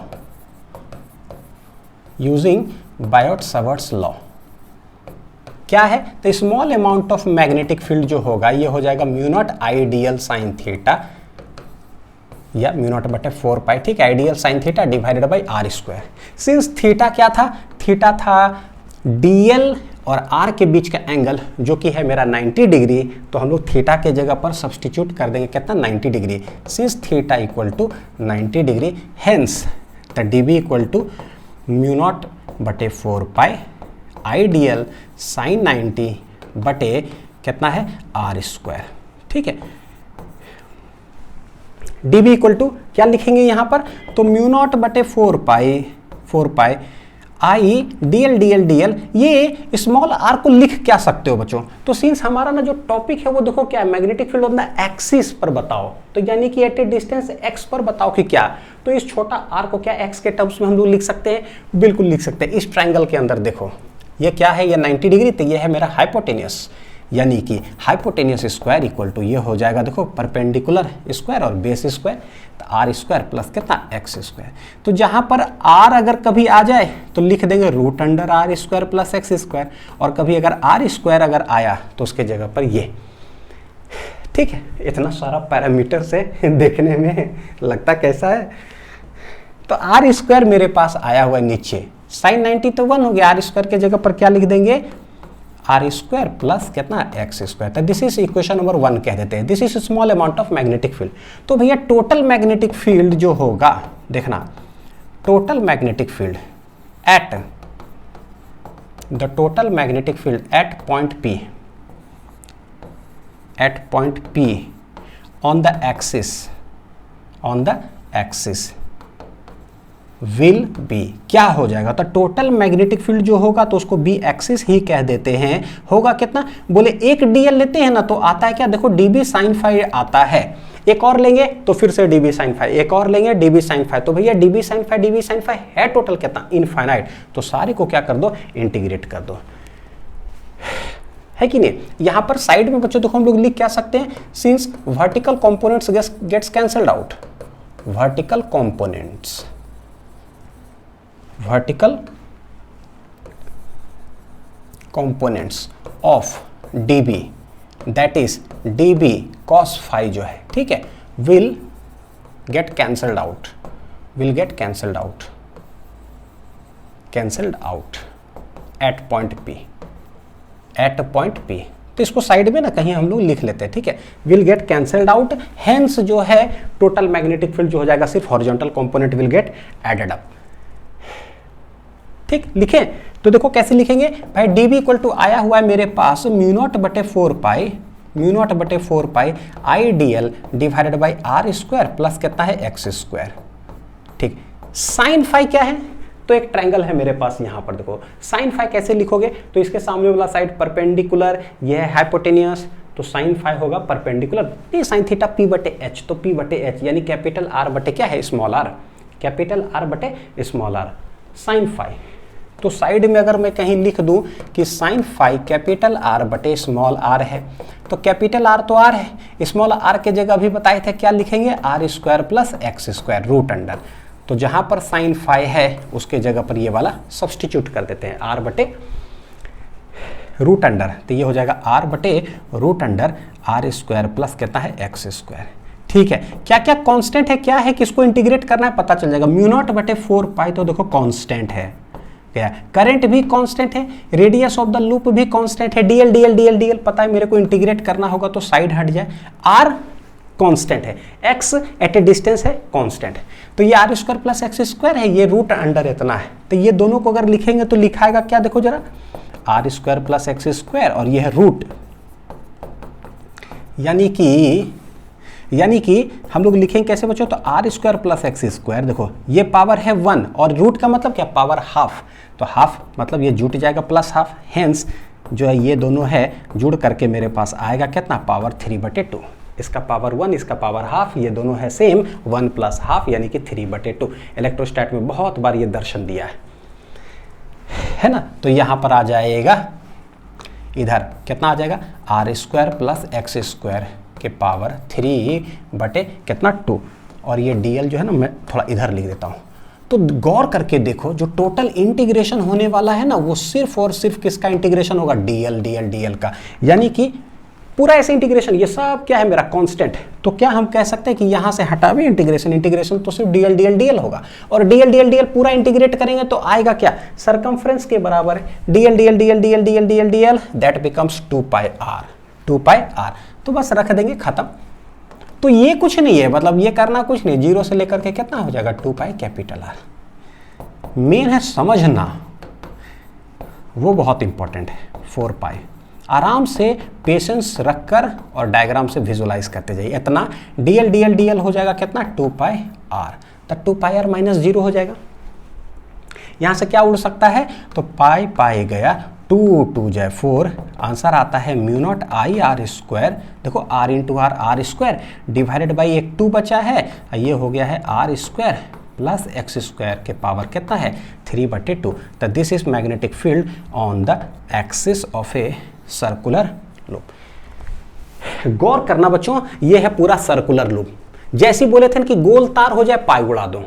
क्या है, तो small amount of magnetic field जो होगा ये हो जाएगा mu naught ideal sine theta या म्यू नॉट बटे 4 पाई, ठीक है, ideal sine theta divided by R square. Since theta क्या था, थीटा था डीएल और आर के बीच का एंगल जो कि है मेरा 90 डिग्री, तो हम लोग थीटा के जगह पर सब्सटीट्यूट कर देंगे कितना, 90 degree. Since theta equal to 90 degree, hence the DB equal to mu not बटे 4 पाई आइडियल साइन 90 बटे कितना है आर स्क्वायर, ठीक है। dB इक्वल टू क्या लिखेंगे यहाँ पर, तो म्यू नॉट बटे 4 पाई आई dl, ये स्मॉल r को लिख क्या सकते हो बच्चों, तो सिंस हमारा ना जो टॉपिक है वो देखो क्या है, magnetic field on the axis पर बताओ, तो यानी कि एट ए डिस्टेंस x पर बताओ कि क्या, तो इस छोटा r को क्या x के टर्म्स में हम लोग लिख सकते हैं, बिल्कुल लिख सकते हैं। इस ट्रायंगल के अंदर देखो ये क्या है, ये 90 डिग्री, तो ये है मेरा हाइपोटेनियस, यानी कि हाइपोटेनियस स्क्वायर इक्वल टू ये हो जाएगा देखो परपेंडिकुलर स्क्वायर और बेस स्क्वायर, तो आर स्क्वायर प्लस कितना एक्स स्क्वायर। तो जहां पर आर अगर कभी आ जाए तो लिख देंगे root under R square plus X square, और कभी अगर आर स्क्वायर अगर आया तो उसके जगह पर ये, ठीक है। इतना सारा पैरामीटर से देखने में लगता कैसा है, तो आर स्क्वायर मेरे पास आया हुआ है नीचे, साइन 90 तो 1 हो गया, आर स्क्वायर के जगह पर क्या लिख देंगे, आर स्क्वायर प्लस कितना एक्स स्क्वायर, तो दिस इज इक्वेशन नंबर 1 कह देते हैं। This is small amount of magnetic field. तो भैया टोटल मैग्नेटिक फील्ड जो होगा, देखना total magnetic field at the total magnetic field eight point P on the axis will be क्या हो जाएगा, तो टोटल मैग्नेटिक फील्ड जो होगा तो उसको बी एक्सिस ही कह देते हैं, होगा कितना, बोले एक डीएल लेते हैं ना तो आता है क्या, देखो डीबी साइन फाई आता है, एक और लेंगे तो फिर से डीबी साइन फाई, एक और लेंगे डीबी साइन फाई, तो भैया डीबी साइन फाई है टोटल कितना, इनफाइनाइट, तो सारे को क्या कर दो, इंटीग्रेट कर दो, है कि नहीं। यहां पर साइड में बच्चों देखो हम लोग लिख क्या सकते हैं, since vertical components gets cancelled out, vertical components of dB, that is dB cos phi जो है, ठीक है, will get cancelled out at point P, तो इसको साइड में ना कहीं हम लोग लिख लेते हैं, ठीक है, will get cancelled out, hence जो है टोटल मैग्नेटिक फील्ड जो हो जाएगा सिर्फ horizontal component will get added up, ठीक। लिखें तो देखो कैसे लिखेंगे भाई, dB इक्वल टू आया हुआ है मेरे पास म्यू नॉट बटे 4 pi I DL divided by R square plus कितना है एक्स स्क्वायर, ठीक। साइन फाई क्या है, तो एक ट्रायंगल है मेरे पास यहाँ पर, देखो साइन फाई कैसे लिखोगे, तो इसके सामने वाला साइड परपेंडिकुलर, यह है हाइपोटेनियस, तो साइन फाई होगा परपेंडिकुलर, ये साइन थीटा पी बटे एच, तो पी बटे एच यानी कैपिटल आर बटे क्या है, स्मॉल आर, कैपिटल आर बटे स्मॉल आर, साइन फाई। तो साइड में अगर मैं कहीं लिख दूं कि साइन फाई कैपिटल आर बटे स्मॉल आर है, तो कैपिटल आर तो आर है, स्मॉल आर के जगह भी बताए थे क्या लिखेंगे, R square plus X square root under, तो जहां पर साइन फाई है उसके जगह पर ये वाला सब्सटीट्यूट कर देते हैं, आर बटे रूट अंडर, तो ये हो जाएगा आर बटे root under R square plus कितना है एक्स स्क्वायर, ठीक है। क्या क्या कांस्टेंट है, क्या है, किसको इंटीग्रेट करना है पता चल जाएगा, म्यू नॉट बटे 4 पाई तो देखो कांस्टेंट है, क्या करंट भी कांस्टेंट है, रेडियस ऑफ द लूप भी कांस्टेंट है, डीएल पता है मेरे को इंटीग्रेट करना होगा तो साइड हट जाए, आर कांस्टेंट है, एक्स एट ए डिस्टेंस है कांस्टेंट, तो ये R square plus X square है, ये रूट अंडर इतना है, तो ये दोनों को अगर लिखेंगे तो लिखाएगा क्या, देखो जरा R square plus X square और ये है रूट, यानी कि हम लोग लिखेंगे कैसे बच्चों, तो R square plus X square, देखो ये पावर है 1 और रूट का मतलब क्या, पावर हाफ, तो हाफ मतलब ये जुट जाएगा प्लस हाफ, हेंस जो है ये दोनों है जुड़ करके मेरे पास आएगा कितना, पावर 3/2। इसका पावर 1, इसका पावर हाफ, ये दोनों है सेम, 1 प्लस हाफ यानी कि 3/2। इलेक्ट्रोस्टैट में बहुत बार ये दर्शन दिया है ना। तो यहाँ पर आ जाएगा इधर कितना आ जाएगा, R square plus X square के पावर 3/2 और ये dl जो है ना, मैं थोड़ा इधर लिख देता हूँ। तो गौर करके देखो, जो टोटल इंटीग्रेशन होने वाला है ना, वो सिर्फ और सिर्फ किसका इंटीग्रेशन होगा, dl का, यानी कि पूरा ऐसे इंटीग्रेशन, ये सब क्या है मेरा कांस्टेंट। तो क्या हम कह सकते हैं कि यहाँ से हटावे इंटीग्रेशन तो सिर्फ dl होगा, और dl पूरा इंटीग्रेट करेंगे तो आएगा क्या, सरकमफ्रेंस के बराबर है, dl दैट बिकम्स 2πr। तो बस रख देंगे, खत्म। तो ये कुछ नहीं है, मतलब ये करना कुछ नहीं, 0 से लेकर के कितना हो जाएगा, 2πR। मेन है समझना, वो बहुत इंपॉर्टेंट है। 4π आराम से पेशेंस रखकर और डायग्राम से विजुलाइज करते जाइए। इतना dl हो जाएगा कितना, 2πr, तो 2πr माइनस 0 हो जाएगा। यहां से क्या उड़ सकता है, तो पाई गया, 2 जाए 4, आंसर आता है μ0 I r स्क्वायर। देखो r into R square divided by एक 2 बचा है, ये हो गया है r square plus X square के पावर कितना है, 3/2। तो this is magnetic field on the axis of a circular loop. गौर करना बच्चों, ये है पूरा सर्कुलर लूप। जैसे बोले थे कि गोल तार हो जाए पाई उड़ा दो,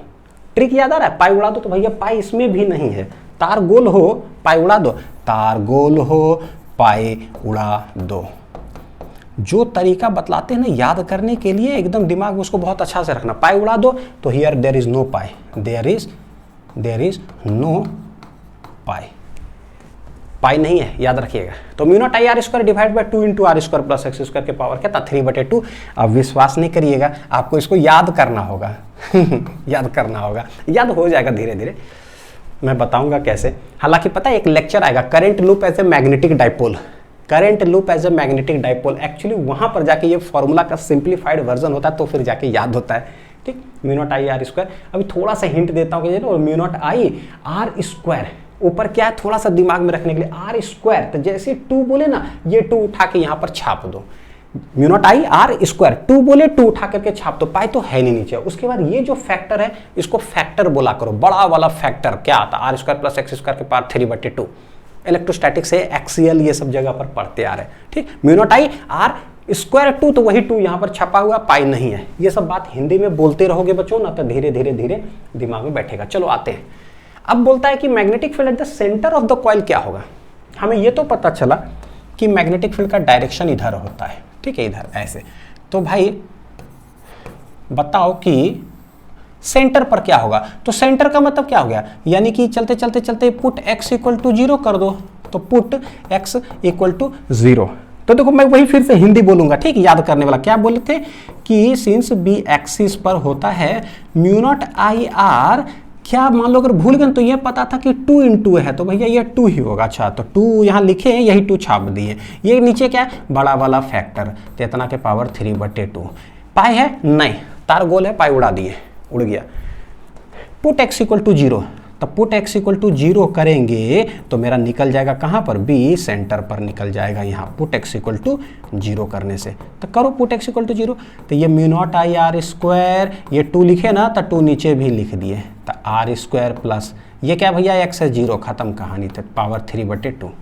ट्रिक याद आ रहा है, पाई उड़ा दो, तो भैया पाई इसमें भी नहीं है, तार गोल हो पाई उड़ा दो, तार गोल हो पाई उड़ा दो। जो तरीका बतलाते हैं ना याद करने के लिए, एकदम दिमाग में उसको बहुत अच्छा से रखना। पाई उड़ा दो तो here there is no pi, there is no pi, pi नहीं है, याद रखिएगा। तो μ0 I r square divide by 2 into R square plus X square के पावर कितना, 3/2। अब विश्वास नहीं करिएगा, आपको इसको याद करना होगा याद करना होगा, याद हो जाएगा धीरे धीरे, मैं बताऊंगा कैसे। हालांकि पता है एक लेक्चर आएगा, current loop as a magnetic dipole, current loop as a magnetic dipole. Actually वहां पर जाके ये फॉर्मूला का सिंप्लीफाइड वर्जन होता है, तो फिर जाके याद होता है। ठीक, μ0 I r स्क्वायर। अभी थोड़ा सा हिंट देता हूँ कि μ0 I r स्क्वायर ऊपर क्या है, थोड़ा सा दिमाग में रखने के लिए, आर स्क्वायर, तो जैसे 2 बोले ना, ये 2 उठा के यहाँ पर छाप दो, μ0 I r स्क्वायर, 2 बोले 2 उठा करके छाप दो, पाई तो है नहीं नीचे। उसके बाद ये जो फैक्टर है, इसको फैक्टर बोला करो, बड़ा वाला फैक्टर क्या आता है, R square plus X square के पावर 3/2। इलेक्ट्रोस्टैटिक से एक्सियल ये सब जगह पर पढ़ते आ रहे हैं। ठीक, μ0 I r स्क्वायर 2, तो वही 2 यहाँ पर छपा हुआ, पाई नहीं है। ये सब बात हिंदी में बोलते रहोगे बच्चों ना, तो धीरे धीरे दिमाग में बैठेगा। चलो आते हैं, अब बोलता है कि magnetic field eight the centre of the coil क्या होगा। हमें ये तो पता चला कि मैग्नेटिक फील्ड का डायरेक्शन इधर होता है, ठीक है, इधर ऐसे। तो भाई बताओ कि सेंटर पर क्या होगा। तो सेंटर का मतलब क्या हो गया, यानी कि चलते चलते पुट x इक्वल टू 0 कर दो, तो पुट x इक्वल टू 0। तो देखो मैं वही फिर से हिंदी बोलूंगा, ठीक, याद करने वाला। क्या बोले थे कि सिंस b एक्सिस पर होता है μ0 I r, क्या मान लो अगर भूल गए तो ये पता था कि 2 इंटू है, तो भैया ये 2 ही होगा। अच्छा, तो 2 यहाँ लिखे हैं, यही 2 छाप दिए। ये नीचे क्या है, बड़ा वाला फैक्टर, तो इतना के पावर 3/2। पाई है नहीं, तार गोल है, पाई उड़ा दिए, उड़ गया। पुट x इक्वल टू 0, तो पुट x इक्वल टू 0 करेंगे तो मेरा निकल जाएगा कहाँ पर, b सेंटर पर निकल जाएगा यहाँ, पुट x इक्वल टू 0 करने से। तो करो पुट x इक्वल टू 0, तो ये μ0 I r स्क्वायर, ये 2 लिखे ना, तो 2 नीचे भी लिख दिए, तो r स्क्वायर प्लस ये क्या भैया x है 0, खत्म कहानी। तो पावर 3/2,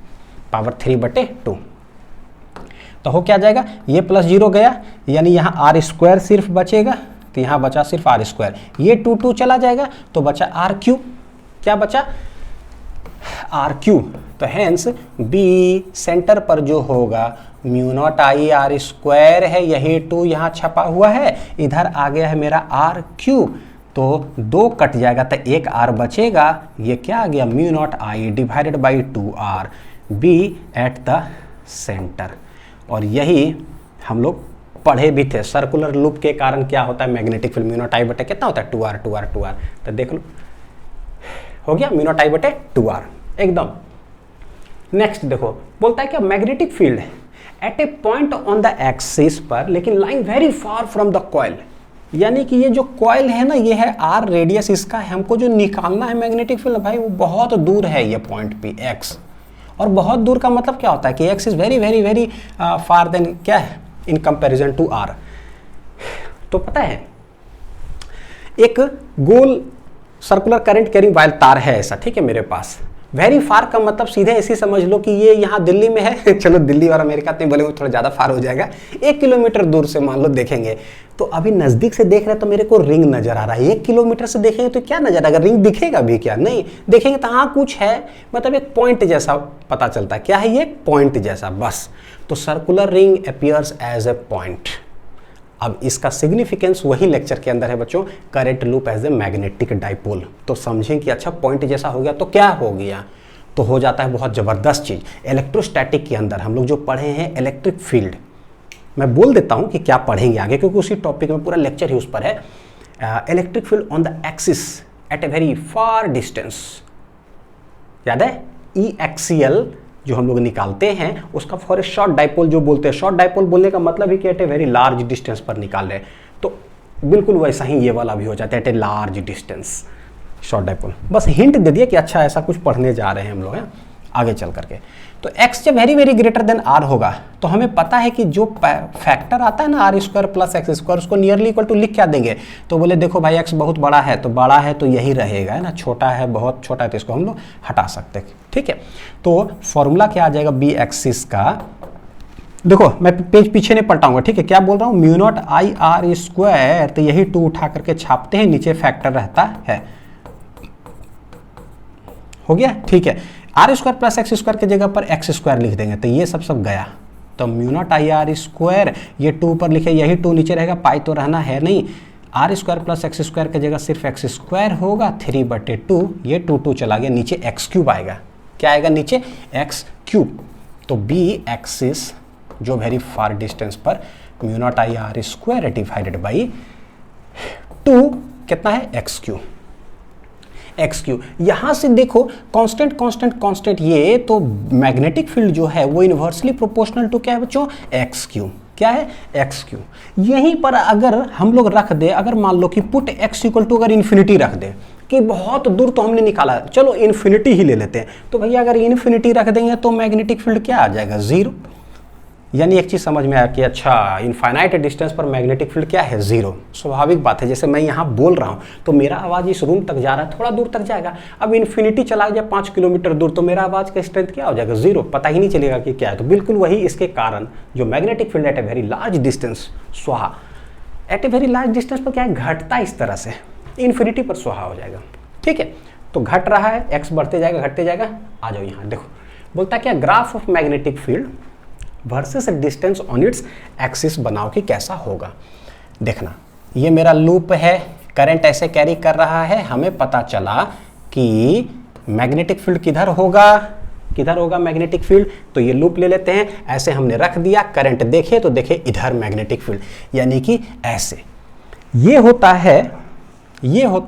पावर 3/2। तो हो क्या जाएगा, ये प्लस 0 गया, यानी यहाँ r स्क्वायर सिर्फ बचेगा, तो यहाँ बचा सिर्फ r स्क्वायर, ये 2 चला जाएगा तो बचा r क्यूब। क्या बचा, r क्यूब। तो हेंस b सेंटर पर जो होगा μ0 I r स्क्वायर है, यही 2 यहाँ छपा हुआ है, इधर आ गया है मेरा r क्यूब, तो 2 कट जाएगा तो एक r बचेगा। ये क्या आ गया, μ0 I divided by 2r, b eight the centre. और यही हम लोग पढ़े भी थे, सर्कुलर लूप के कारण क्या होता है, मैग्नेटिक फील्ड μ0 I बटे कितना होता है, 2r। तो देख लो, हो गया μ0 I बटे 2r एकदम। नेक्स्ट देखो, बोलता है कि magnetic field at A point on the axis पर लेकिन lying very far from the coil, यानी कि ये जो कॉइल है ना, ये है आर रेडियस इसका है, हमको जो निकालना है मैग्नेटिक फील्ड भाई वो बहुत दूर है ये पॉइंट पे एक्स। और बहुत दूर का मतलब क्या होता है कि X is very very very far then क्या है इन कंपैरिजन टू आर। तो पता है एक गोल सर्कुलर करंट कैरिंग वायर तार है ऐसा, ठीक है मेरे पास। वेरी फार का मतलब सीधे ऐसे समझ लो कि ये यहाँ दिल्ली में है चलो दिल्ली और अमेरिका नहीं बोलेंगे, थोड़ा ज़्यादा फार हो जाएगा। 1 किलोमीटर दूर से मान लो देखेंगे तो अभी नज़दीक से देख रहे हैं तो मेरे को रिंग नज़र आ रहा है। 1 किलोमीटर से देखेंगे तो क्या नज़र आएगा, रिंग दिखेगा भी क्या, नहीं देखेंगे तो हाँ कुछ है, मतलब एक पॉइंट जैसा पता चलता है। क्या है ये, पॉइंट जैसा, बस। तो circular ring appears as a point. अब इसका सिग्निफिकेंस वही लेक्चर के अंदर है बच्चों, current loop as a magnetic dipole. तो समझें कि अच्छा पॉइंट जैसा हो गया तो क्या हो गया, तो हो जाता है बहुत ज़बरदस्त चीज़। इलेक्ट्रोस्टैटिक के अंदर हम लोग जो पढ़े हैं इलेक्ट्रिक फील्ड, मैं बोल देता हूं कि क्या पढ़ेंगे आगे क्योंकि उसी टॉपिक में पूरा लेक्चर ही उस पर है। Electric field on the axis at a very far distance, याद है ई एक्सियल जो हम लोग निकालते हैं उसका फॉर ए शॉर्ट डाइपोल जो बोलते हैं। शॉर्ट डाइपोल बोलने का मतलब ही कि at a very large distance पर निकाल रहे हैं, तो बिल्कुल वैसा ही ये वाला भी हो जाता है at a large distance, short dipole. बस हिंट दे दिया कि अच्छा ऐसा कुछ पढ़ने जा रहे हैं हम लोग हैं आगे चल करके। तो x जब very very greater than r होगा तो हमें पता है कि जो फैक्टर आता है ना r square plus X square, उसको नियरली इक्वल टू लिख क्या देंगे, तो बोले देखो भाई x बहुत बड़ा है तो बड़ा है तो यही रहेगा, है ना, छोटा है बहुत छोटा है तो इसको हम लोग हटा सकते हैं, ठीक है। तो फॉर्मूला क्या आ जाएगा बी एक्सिस का, देखो मैं पेज पीछे नहीं पलटाऊंगा, ठीक है। क्या बोल रहा हूँ, mu not I R square, तो यही 2 उठा करके छापते हैं, नीचे फैक्टर रहता है, हो गया, ठीक है। R square plus X square की जगह पर एक्स स्क्वायर लिख देंगे तो ये सब गया, तो mu not I R square, ये 2 पर लिखे, यही 2 नीचे रहेगा, पाई तो रहना है नहीं, R square plus X square की जगह सिर्फ एक्स स्क्वायर होगा, 3/2, ये 2 चला गया, नीचे एक्स क्यूब आएगा, क्या आएगा नीचे एक्स क्यूब। तो बी एक्सिस जो वेरी फार डिस्टेंस पर mu not I R square divided by 2 कितना है एक्स क्यू, एक्स क्यू। यहां से देखो कांस्टेंट कांस्टेंट कांस्टेंट, ये तो मैग्नेटिक फील्ड जो है वो इनवर्सली प्रोपोर्शनल टू क्या है बच्चों, एक्स क्यू। क्या है, एक्स क्यू। यहीं पर अगर हम लोग रख दे, अगर मान लो कि पुट एक्स इक्वल टू अगर इन्फिनिटी रख दे, कि बहुत दूर तो हमने निकाला, चलो इन्फिनिटी ही ले लेते हैं, तो भैया अगर इन्फिनिटी रख देंगे तो मैग्नेटिक फील्ड क्या आ जाएगा, 0। यानी एक चीज समझ में आया कि अच्छा इनफाइनाइट डिस्टेंस पर मैग्नेटिक फील्ड क्या है, 0। स्वाभाविक बात है, जैसे मैं यहाँ बोल रहा हूँ तो मेरा आवाज इस रूम तक जा रहा है, थोड़ा दूर तक जाएगा, अब इन्फिनिटी चला जाए 5 किलोमीटर दूर तो मेरा आवाज का स्ट्रेंथ क्या हो जाएगा, 0, पता ही नहीं चलेगा कि क्या है। तो बिल्कुल वही इसके कारण जो magnetic field at a very large distance स्वाहा, at a very large distance पर क्या है, घटता इस तरह से, इन्फिनिटी पर स्वाहा हो जाएगा, ठीक है। तो घट रहा है, एक्स बढ़ते जाएगा घटते जाएगा। आ जाओ यहाँ देखो, बोलता क्या, graph of magnetic field versus distance on its axis बनाओ कि कैसा होगा। देखना ये मेरा लूप है, करंट ऐसे कैरी कर रहा है, हमें पता चला कि मैग्नेटिक फील्ड किधर होगा मैग्नेटिक फील्ड, तो ये लूप ले लेते हैं, ऐसे हमने रख दिया, करंट देखे तो देखे इधर मैग्नेटिक फील्ड, यानी कि ऐसे ये होता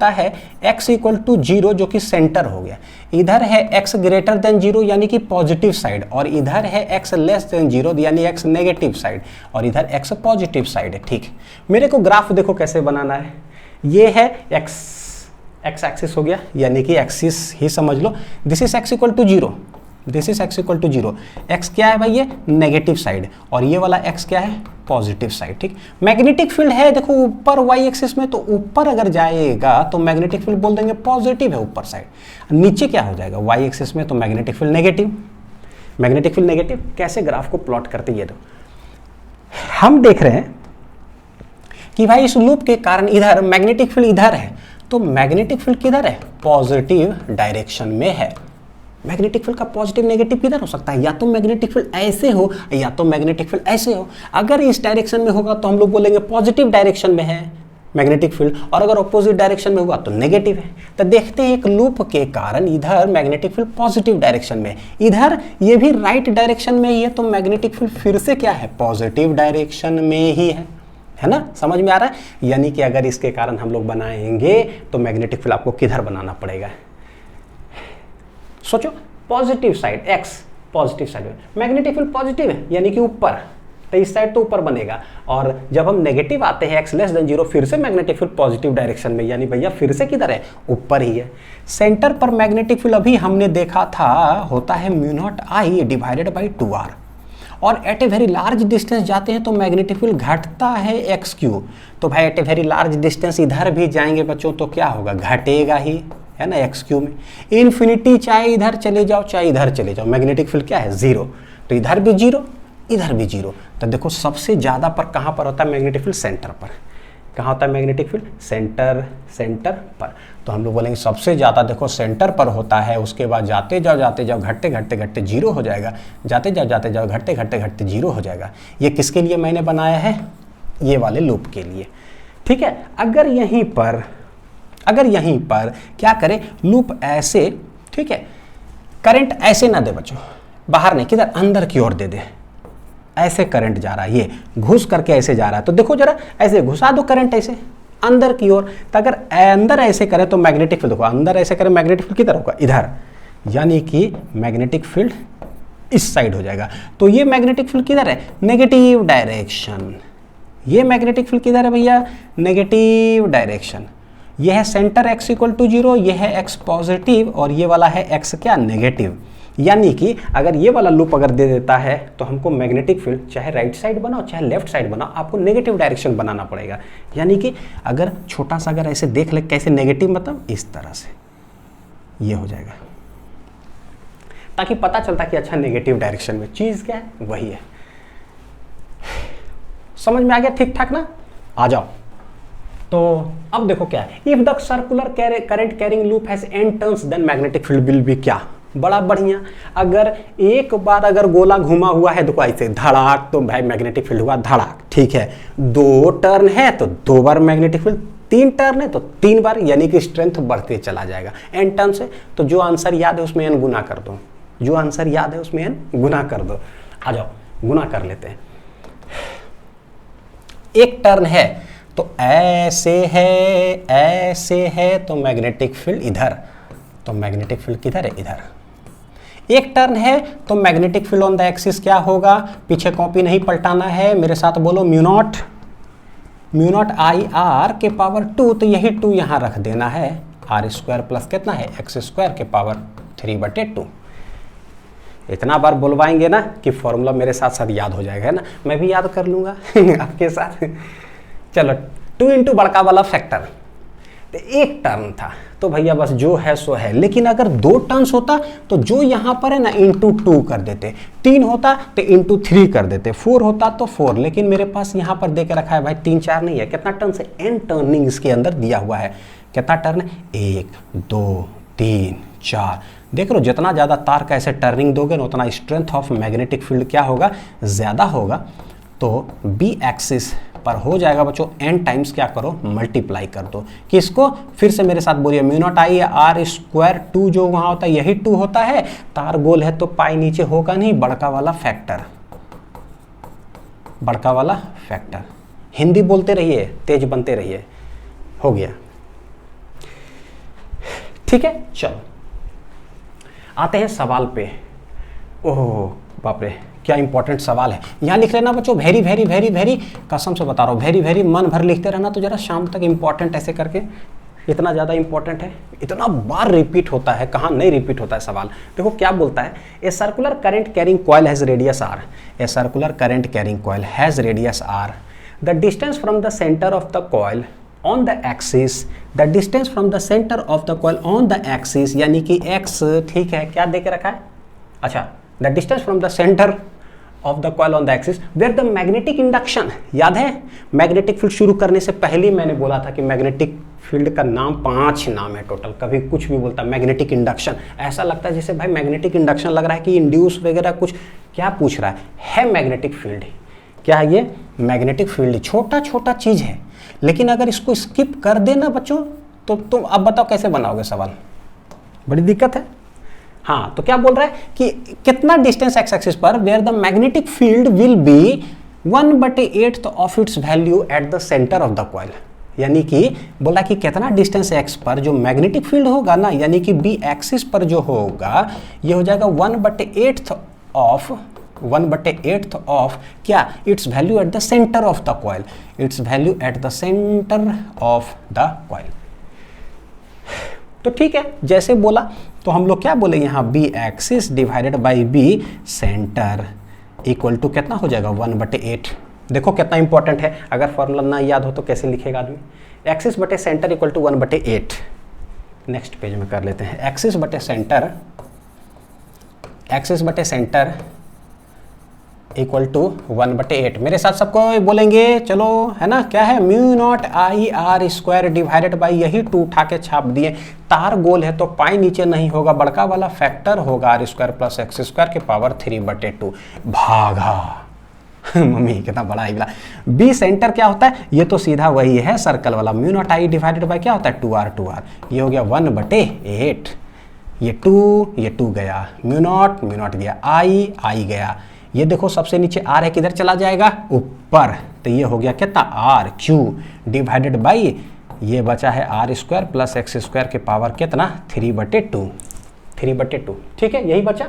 है x इक्वल टू 0 जो कि सेंटर हो गया, इधर है x ग्रेटर देन 0 यानी कि पॉजिटिव साइड, और इधर है x लेस देन 0 यानी x नेगेटिव साइड, और इधर x पॉजिटिव साइड है, ठीक। मेरे को ग्राफ देखो कैसे बनाना है, ये है x एक्सिस हो गया, यानी कि एक्सिस ही समझ लो, this is x equal to 0, this is x equal to 0, x क्या है भाई, ये नेगेटिव साइड, और ये वाला x क्या है, पॉजिटिव साइड, ठीक। मैग्नेटिक फील्ड है देखो ऊपर y एक्सिस में, तो ऊपर अगर जाएगा तो मैग्नेटिक फील्ड बोल देंगे पॉजिटिव है ऊपर साइड, नीचे क्या हो जाएगा y एक्सिस में, तो magnetic field negative. Magnetic field negative कैसे ग्राफ को प्लॉट करते, ये दो हम देख रहे हैं कि भाई इस लूप के कारण इधर मैग्नेटिक फील्ड इधर है, तो मैग्नेटिक फील्ड किधर है, पॉजिटिव डायरेक्शन में है। मैग्नेटिक फील्ड का पॉजिटिव नेगेटिव किधर हो सकता है, या तो मैग्नेटिक फील्ड ऐसे हो या तो मैग्नेटिक फील्ड ऐसे हो। अगर इस डायरेक्शन में होगा तो हम लोग बोलेंगे पॉजिटिव डायरेक्शन में है मैग्नेटिक फील्ड, और अगर अपोजिट डायरेक्शन में होगा तो नेगेटिव है। तो देखते हैं एक लूप के कारण इधर मैग्नेटिक फील्ड पॉजिटिव डायरेक्शन में, इधर ये भी राइट डायरेक्शन में ही है, तो मैग्नेटिक फील्ड फिर से क्या है, पॉजिटिव डायरेक्शन में ही है ना, समझ में आ रहा है। यानी कि अगर इसके कारण हम लोग बनाएंगे तो मैग्नेटिक फील्ड आपको किधर बनाना पड़ेगा, सोचो, positive side x positive side में। मैग्नेटिक फील्ड पॉजिटिव है यानी कि ऊपर, तो इस साइड तो ऊपर बनेगा, और जब हम नेगेटिव आते हैं x<0 फिर से मैग्नेटिक फील्ड पॉजिटिव डायरेक्शन में, यानी भैया फिर से किधर है, ऊपर ही है। सेंटर पर मैग्नेटिक फील्ड अभी हमने देखा था होता है μ0I डिवाइडेड बाई 2r, और at a very large distance जाते हैं तो मैग्नेटिक फील्ड घटता है x3। तो भाई at a very large distance इधर भी जाएंगे बच्चों तो क्या होगा, घटेगा ही, है ना, x3 में। इन्फिनिटी चाहे इधर चले जाओ चाहे इधर चले जाओ, मैग्नेटिक फील्ड क्या है, 0, तो इधर भी 0 इधर भी 0। तो देखो सबसे ज़्यादा पर कहाँ पर होता है मैग्नेटिक फील्ड, सेंटर पर। कहाँ होता है मैग्नेटिक फील्ड, सेंटर पर। तो हम लोग बोलेंगे सबसे ज़्यादा देखो सेंटर पर होता है, उसके बाद जाते जाओ घटते घटते 0 हो जाएगा, जाते जाओ घटते घटते 0 हो जाएगा। ये किसके लिए मैंने बनाया है, ये वाले लूप के लिए, ठीक है। अगर यहीं पर क्या करें, लूप ऐसे, ठीक है, करंट ऐसे ना दे बच्चों, बाहर नहीं, किधर, अंदर की ओर दे दे, ऐसे करंट जा रहा है, ये घुस करके ऐसे जा रहा है, तो देखो जरा ऐसे घुसा दो करंट ऐसे अंदर की ओर। तो अगर अंदर ऐसे करें तो मैग्नेटिक फील्ड, देखो अंदर ऐसे करें मैग्नेटिक फील्ड किधर होगा, इधर, यानी कि मैग्नेटिक फील्ड इस साइड हो जाएगा। तो ये मैग्नेटिक फील्ड किधर है, नेगेटिव डायरेक्शन। ये मैग्नेटिक फील्ड किधर है भैया, नेगेटिव डायरेक्शन। ये है सेंटर x=0, ये है x पॉजिटिव, और ये वाला है x क्या, नेगेटिव। यानी कि अगर ये वाला लूप अगर दे देता है तो हमको मैग्नेटिक फील्ड चाहे राइट साइड बनाओ चाहे लेफ्ट साइड बनाओ, आपको नेगेटिव डायरेक्शन बनाना पड़ेगा। यानी कि अगर छोटा सा अगर ऐसे देख ले कैसे नेगेटिव, मतलब इस तरह से ये हो जाएगा, ताकि पता चलता कि अच्छा नेगेटिव डायरेक्शन में चीज़ क्या है, वही है। समझ में आ गया, ठीक ठाक ना, आ जाओ। तो अब देखो क्या है, if the circular current carrying loop has n turns then magnetic field will be क्या, बड़ा बढ़िया। अगर एक बार अगर गोला घुमा हुआ है देखो ऐसे धड़ाक, तो भाई मैग्नेटिक फील्ड हुआ धड़ाक, ठीक है। 2 टर्न है तो 2 बार मैग्नेटिक फील्ड, 3 टर्न है तो 3 बार, यानी कि स्ट्रेंथ बढ़ते चला जाएगा। n टर्न से तो जो आंसर याद है उसमें n गुना कर दो, जो आंसर याद है उसमें n गुना कर दो। आ जाओ गुना कर लेते हैं। 1 टर्न है तो ऐसे है तो मैग्नेटिक फील्ड इधर, तो मैग्नेटिक फील्ड किधर है, इधर। 1 टर्न है तो magnetic field on the axis क्या होगा, पीछे कॉपी नहीं पलटाना है, मेरे साथ बोलो μ0 I r के पावर 2, तो यही 2 यहाँ रख देना है, r² प्लस कितना है x² के पावर 3/2। इतना बार बोलवाएंगे ना कि फॉर्मूला मेरे साथ साथ याद हो जाएगा, है ना, मैं भी याद कर लूँगा आपके साथ। चलो 2 इंटू बड़का वाला फैक्टर, तो 1 टर्न था तो भैया बस जो है सो है। लेकिन अगर 2 टर्न्स होता तो जो यहाँ पर है ना इंटू 2 कर देते, 3 होता तो इंटू 3 कर देते, 4 होता तो 4। लेकिन मेरे पास यहाँ पर दे के रखा है भाई 3 4 नहीं है, कितना टर्न से n टर्निंग इसके अंदर दिया हुआ है। कितना टर्न है, 1 2 3 4। देख लो जितना ज़्यादा तार का ऐसे टर्निंग दोगे ना उतना स्ट्रेंथ ऑफ मैग्नेटिक फील्ड क्या होगा, ज़्यादा होगा। तो बी एक्सिस पर हो जाएगा बच्चों n टाइम्स क्या करो, मल्टीप्लाई कर दो। किसको, फिर से मेरे साथ बोलिए, μ0 I r² 2 जो वहाँ होता है यही 2 होता है। तार गोल है तो पाई नीचे होगा नहीं, बड़का वाला फैक्टर, बड़का वाला फैक्टर। हिंदी बोलते रहिए, तेज बनते रहिए। हो गया, ठीक है। चलो आते हैं सवाल पे। ओह बाप रे, क्या इंपॉर्टेंट सवाल है, यहाँ लिख लेना बच्चों, वेरी वेरी वेरी वेरी, कसम से बता रहा हूँ, वेरी वेरी मन भर लिखते रहना तो जरा शाम तक इंपॉर्टेंट ऐसे करके, इतना ज़्यादा इंपॉर्टेंट है, इतना बार रिपीट होता है, कहाँ नहीं रिपीट होता है सवाल। देखो क्या बोलता है, a circular current carrying coil has radius r, a circular current carrying coil has radius r, the distance from the centre of the coil on the axis, the distance from the centre of the coil on the axis, यानी कि x, ठीक है, क्या दे के रखा है, अच्छा, the distance from the centre of the coil on the axis where the magnetic induction. याद है मैग्नेटिक फील्ड शुरू करने से पहले मैंने बोला था कि मैग्नेटिक फील्ड का नाम 5 नाम है टोटल, कभी कुछ भी बोलता मैग्नेटिक इंडक्शन, ऐसा लगता है जैसे भाई मैग्नेटिक इंडक्शन लग रहा है कि इंड्यूस वगैरह कुछ, क्या पूछ रहा है मैग्नेटिक फील्ड। क्या है ये, मैग्नेटिक फील्ड, छोटा छोटा चीज है, लेकिन अगर इसको स्किप कर देना बच्चों तो तुम अब बताओ कैसे बनाओगे सवाल, बड़ी दिक्कत है। हाँ, तो क्या बोल रहा है कि कितना डिस्टेंस एक्स एक्सिस पर where the magnetic field will be 1/8 of its value at the centre of the coil, यानी कि बोला कि कितना डिस्टेंस एक्स पर जो मैग्नेटिक फील्ड होगा ना, यानी कि बी एक्सिस पर जो होगा ये हो जाएगा 1/8 ऑफ 1/8 ऑफ क्या, it's value at the centre of the coil, it's value at the centre of the coil. तो ठीक है, जैसे बोला तो हम लोग क्या बोले यहाँ, B axis divided by B centre equal to कितना हो जाएगा 1/8। देखो कितना इंपॉर्टेंट है, अगर फॉर्मूला ना याद हो तो कैसे लिखेगा आदमी, एक्सिस बटे centre equal to 1/8। Next page में कर लेते हैं, एक्सिस बटे सेंटर इक्वल टू 1/8। मेरे साथ सबको बोलेंगे, चलो है ना, क्या है, mu not I R square divided by, यही 2 उठा के छाप दिए। तार गोल है तो पाई नीचे नहीं होगा, बड़का वाला फैक्टर होगा R square plus X square के पावर 3/2 भागा मम्मी कितना बड़ा है। बी सेंटर क्या होता है, ये तो सीधा वही है सर्कल वाला, mu not I divided by क्या होता है 2r, ये हो गया 1/8, ये 2 गया, म्यू नॉट गया, आई गया, ये देखो सबसे नीचे r है, किधर चला जाएगा ऊपर, तो ये हो गया कितना RQ डिवाइडेड बाई ये बचा है R square plus X square के पावर कितना 3/2। ठीक है, यही बचा।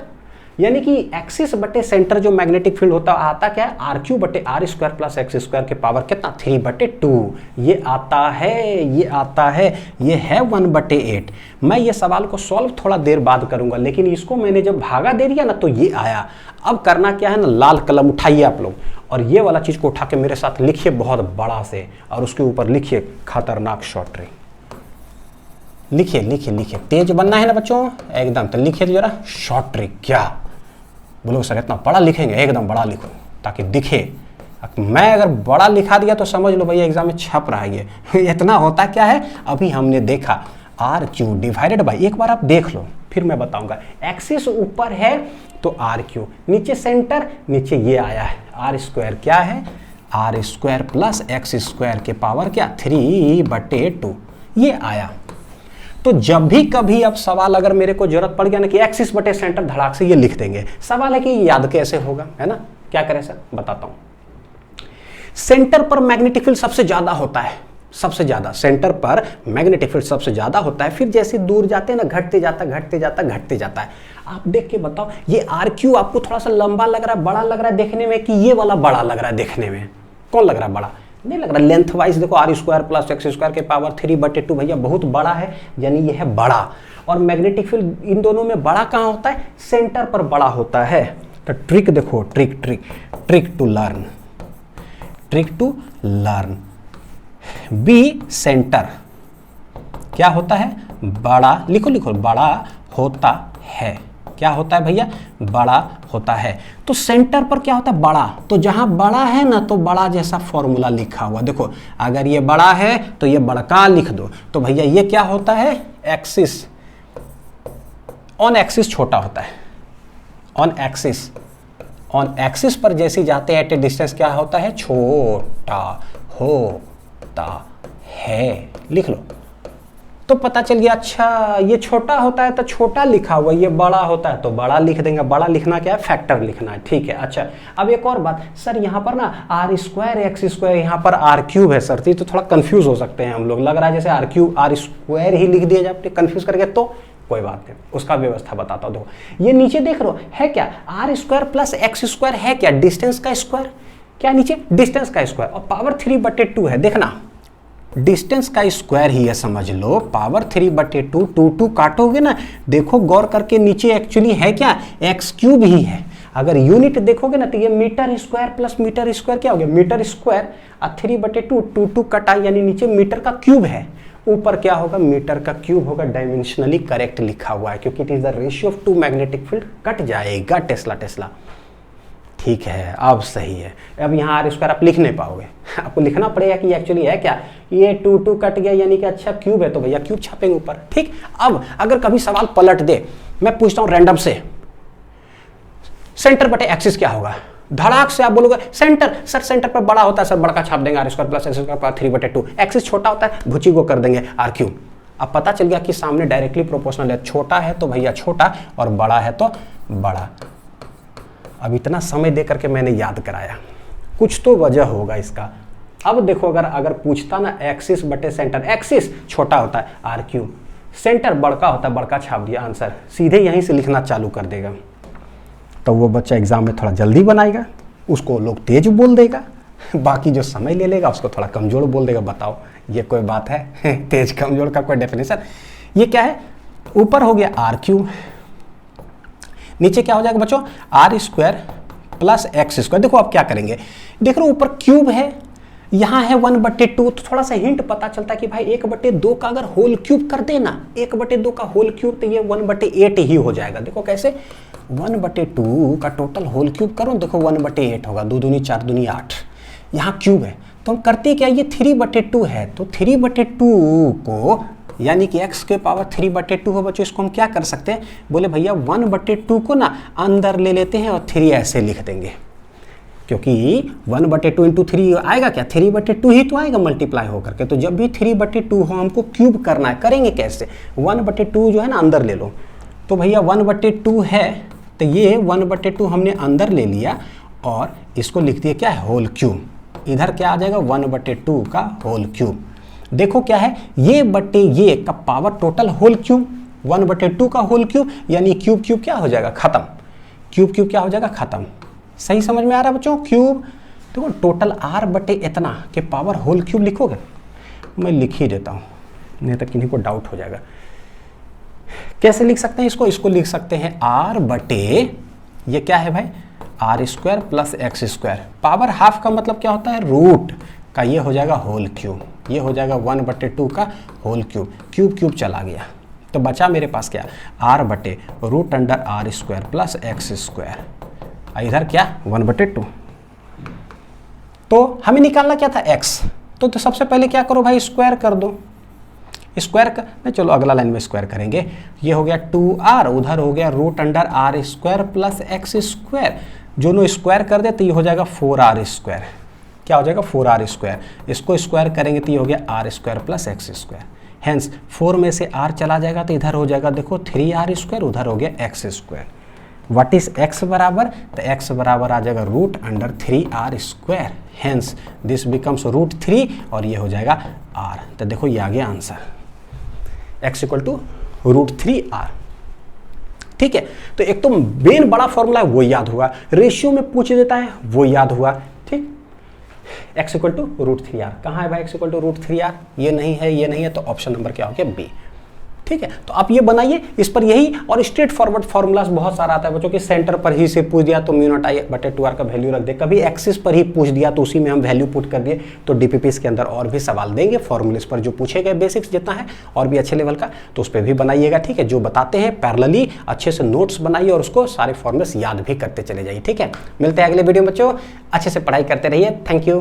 यानी कि एक्सिस बटे सेंटर जो मैग्नेटिक फील्ड होता है आता क्या है, RQ बटे R square plus X square के पावर कितना 3/2, ये आता है, ये है 1/8। मैं ये सवाल को सॉल्व थोड़ा देर बाद करूंगा, लेकिन इसको मैंने जब भागा दे दिया ना तो ये आया। अब करना क्या है ना, लाल कलम उठाइए आप लोग और ये वाला चीज को उठा के मेरे साथ लिखिए बहुत बड़ा से, और उसके ऊपर लिखिए खतरनाक शॉर्ट ट्री। लिखिए, तेज बनना है ना बच्चों एकदम, तो लिखिए जरा शॉर्ट ट्रिक। क्या बोलो सर इतना बड़ा लिखेंगे, एकदम बड़ा लिखो ताकि दिखे। मैं अगर बड़ा लिखा दिया तो समझ लो भैया एग्जाम में छप रहा है ये इतना होता क्या है, अभी हमने देखा RQ डिवाइडेड बाई, एक बार आप देख लो फिर मैं बताऊंगा। एक्सिस ऊपर है तो RQ, नीचे सेंटर, नीचे ये आया है आर स्क्वायर, क्या है R square plus X square के पावर क्या 3/2, ये आया। तो जब भी कभी अब सवाल अगर मेरे को जरूरत पड़ गया ना कि एक्सिस बटे सेंटर, धड़ाक से ये लिख देंगे। सवाल है कि याद कैसे होगा, है ना, क्या करें सर, बताता हूं। सेंटर पर मैग्नेटिक फील्ड सबसे ज्यादा होता है, सबसे ज्यादा सेंटर पर मैग्नेटिक फील्ड सबसे ज्यादा होता है, फिर जैसे दूर जाते हैं ना घटते जाता है। आप देख के बताओ, ये RQ आपको थोड़ा सा लंबा लग रहा है, बड़ा लग रहा है देखने में, कि ये वाला बड़ा लग रहा है देखने में, कौन लग रहा है बड़ा, नहीं लग रहा। लेंथ वाइज देखो R square plus X square के पावर 3/2 भैया बहुत बड़ा है, यानी ये है बड़ा। और मैग्नेटिक फील्ड इन दोनों में बड़ा कहाँ होता है, सेंटर पर बड़ा होता है। तो ट्रिक देखो, trick to learn, B centre क्या होता है, बड़ा, लिखो बड़ा होता है, क्या होता है भैया, बड़ा होता है। तो सेंटर पर क्या होता है, बड़ा, तो जहां बड़ा है ना तो बड़ा जैसा फॉर्मूला लिखा हुआ, देखो अगर ये बड़ा है तो ये बड़का लिख दो, तो भैया ये क्या होता है, एक्सिस, ऑन एक्सिस छोटा होता है, ऑन एक्सिस पर जैसे जाते हैं एट ए डिस्टेंस क्या होता है, छोटा होता है, लिख लो। तो पता चल गया, अच्छा ये छोटा होता है तो छोटा लिखा हुआ, ये बड़ा होता है तो बड़ा लिख देंगे। बड़ा लिखना क्या है, फैक्टर लिखना है, ठीक है। अच्छा अब एक और बात, सर यहाँ पर ना आर स्क्वायर एक्स स्क्वायर, यहाँ पर RQ है सर, तो थोड़ा कंफ्यूज हो सकते हैं हम लोग, लग रहा है जैसे RQ आर स्क्वायर ही लिख दिया जाए, कंफ्यूज करके, तो कोई बात नहीं, उसका व्यवस्था बताता हूँ। देखो ये नीचे देख रहे हो है क्या, R square plus X square है क्या, डिस्टेंस का स्क्वायर, क्या नीचे डिस्टेंस का स्क्वायर, और पावर 3/2 है, देखना डिस्टेंस का स्क्वायर ही है, समझ लो पावर 3/2, 2 काटोगे ना, देखो गौर करके नीचे एक्चुअली है क्या, x³ ही है। अगर यूनिट देखोगे ना तो ये metre square plus metre square क्या हो गया, मीटर स्क्वायर, और 3/2, 2 कटा, यानी नीचे मीटर का क्यूब है, ऊपर क्या होगा, मीटर का क्यूब होगा। डायमेंशनली करेक्ट लिखा हुआ है क्योंकि it is the ratio of 2 magnetic field, cut जाएगा टेस्ला। ठीक है, अब सही है। अब यहाँ आर स्क्वायर आप लिख नहीं पाओगे, आपको लिखना पड़ेगा कि एक्चुअली है क्या, ये 2 कट गया, यानी कि अच्छा क्यूब है, तो भैया क्यूब छापेंगे ऊपर। ठीक, अब अगर कभी सवाल पलट दे, मैं पूछता हूँ रैंडम से, सेंटर बटे एक्सिस क्या होगा, धड़ाक से आप बोलोगे सेंटर, सर सेंटर पर बड़ा होता है सर, बड़ा छाप देंगे R square plus X square 3/2, axis छोटा होता है, भुची को कर देंगे RQ। अब पता चल गया कि सामने डायरेक्टली प्रोपोर्शनल है, छोटा है तो भैया छोटा और बड़ा है तो बड़ा। अब इतना समय दे करके मैंने याद कराया, कुछ तो वजह होगा इसका। अब देखो अगर पूछता ना एक्सिस बटे सेंटर, एक्सिस छोटा होता है RQ, सेंटर बड़का होता है, बड़का छाप दिया, आंसर सीधे यहीं से लिखना चालू कर देगा। तो वो बच्चा एग्जाम में थोड़ा जल्दी बनाएगा, उसको लोग तेज बोल देगा, बाकी जो समय ले लेगा उसको थोड़ा कमजोर बोल देगा। बताओ ये कोई बात है? तेज कमजोर का कोई डेफिनेशन? ये क्या है, ऊपर हो गया आर क्यूब, नीचे क्या हो जाएगा बच्चों, R square plus X square. देखो आप क्या करेंगे, देख रहे हो ऊपर क्यूब है, यहाँ है 1/2, तो थोड़ा सा हिंट पता चलता है कि भाई 1/2 का अगर होल क्यूब कर देना, 1/2 का होल क्यूब, तो ये 1/8 ही हो जाएगा। देखो कैसे, 1/2 का टोटल होल क्यूब करो, देखो 1/8 होगा, 2 दूनी 4 दूनी 8, यहाँ क्यूब है। तो हम करते क्या, ये 3/2 है, तो 3/2 को यानी कि x के पावर 3/2 हो बच्चों, इसको हम क्या कर सकते हैं, बोले भैया 1/2 को ना अंदर ले लेते हैं और 3 ऐसे लिख देंगे, क्योंकि 1/2 इंटू 3 आएगा क्या, 3/2 ही तो आएगा मल्टीप्लाई होकर के। तो जब भी 3/2 हो हमको क्यूब करना है, करेंगे कैसे, 1/2 जो है ना अंदर ले लो, तो भैया 1/2 है, तो ये 1/2 हमने अंदर ले लिया और इसको लिख दिया क्या है, होल क्यूब। इधर क्या आ जाएगा, 1/2 का होल क्यूब। देखो क्या है, ये बट्टे ये का पावर टोटल होल क्यूब, 1/2 का होल क्यूब, यानी क्यूब क्यूब क्या हो जाएगा, खत्म, क्यूब क्यूब क्या हो जाएगा, खत्म। सही समझ में आ रहा है बच्चों, क्यूब देखो टोटल r बटे इतना के पावर होल क्यूब लिखोगे, मैं लिख ही देता हूँ, नहीं तो किन्हीं को डाउट हो जाएगा। कैसे लिख सकते हैं इसको, इसको लिख सकते हैं r बटे ये क्या है भाई, R square plus X square, power half का मतलब क्या होता है, रूट का, ये हो जाएगा होल क्यूब, ये हो जाएगा 1/2 का होल क्यूब, क्यूब क्यूब चला गया, तो बचा मेरे पास क्या, r बटे root under R square plus X square, इधर क्या 1/2। तो हमें निकालना क्या था, x, तो सबसे पहले क्या करो भाई, स्क्वायर कर दो, स्क्वायर कर नहीं, चलो अगला लाइन में स्क्वायर करेंगे, ये हो गया 2r, उधर हो गया root under R square plus X square, दोनों स्क्वायर कर दे तो ये हो जाएगा 4r स्क्वायर, क्या हो जाएगा 4r स्क्वायर, इसको स्क्वायर करेंगे तो ये हो गया R square plus X square, hence 4 में से r चला जाएगा तो इधर हो जाएगा देखो 3r स्क्वायर, उधर हो गया X square. What is x बराबर, तो x बराबर आ जाएगा root under 3r square, hence this becomes root 3 और ये हो जाएगा r। तो देखो ये आ गया answer, x equal to root 3r। ठीक है, तो एक तो मेन बड़ा फॉर्मूला है वो याद हुआ, रेशियो में पूछ देता है वो याद हुआ। ठीक, x equal to root 3r, कहाँ है भाई x equal to root 3r, ये नहीं है, ये नहीं है, तो ऑप्शन नंबर क्या हो गया, बी। ठीक है, तो आप ये बनाइए, इस पर यही और स्ट्रेट फॉरवर्ड फॉर्मूलाज बहुत सारा आता है बच्चों कि सेंटर पर ही से पूछ दिया तो μ0I/2r का वैल्यू रख दे, कभी एक्सिस पर ही पूछ दिया तो उसी में हम वैल्यू पुट कर दिए। तो डीपीपीस के अंदर और भी सवाल देंगे फॉर्मूलेस पर जो पूछे गए, बेसिक्स जितना है और भी अच्छे लेवल का, तो उस पर भी बनाइएगा। ठीक है, जो बताते हैं पैरेलली अच्छे से नोट्स बनाइए और उसको सारे फॉर्मूलेस याद भी करते चले जाइए। ठीक है, मिलते हैं अगले वीडियो में बच्चों, अच्छे से पढ़ाई करते रहिए। Thank you.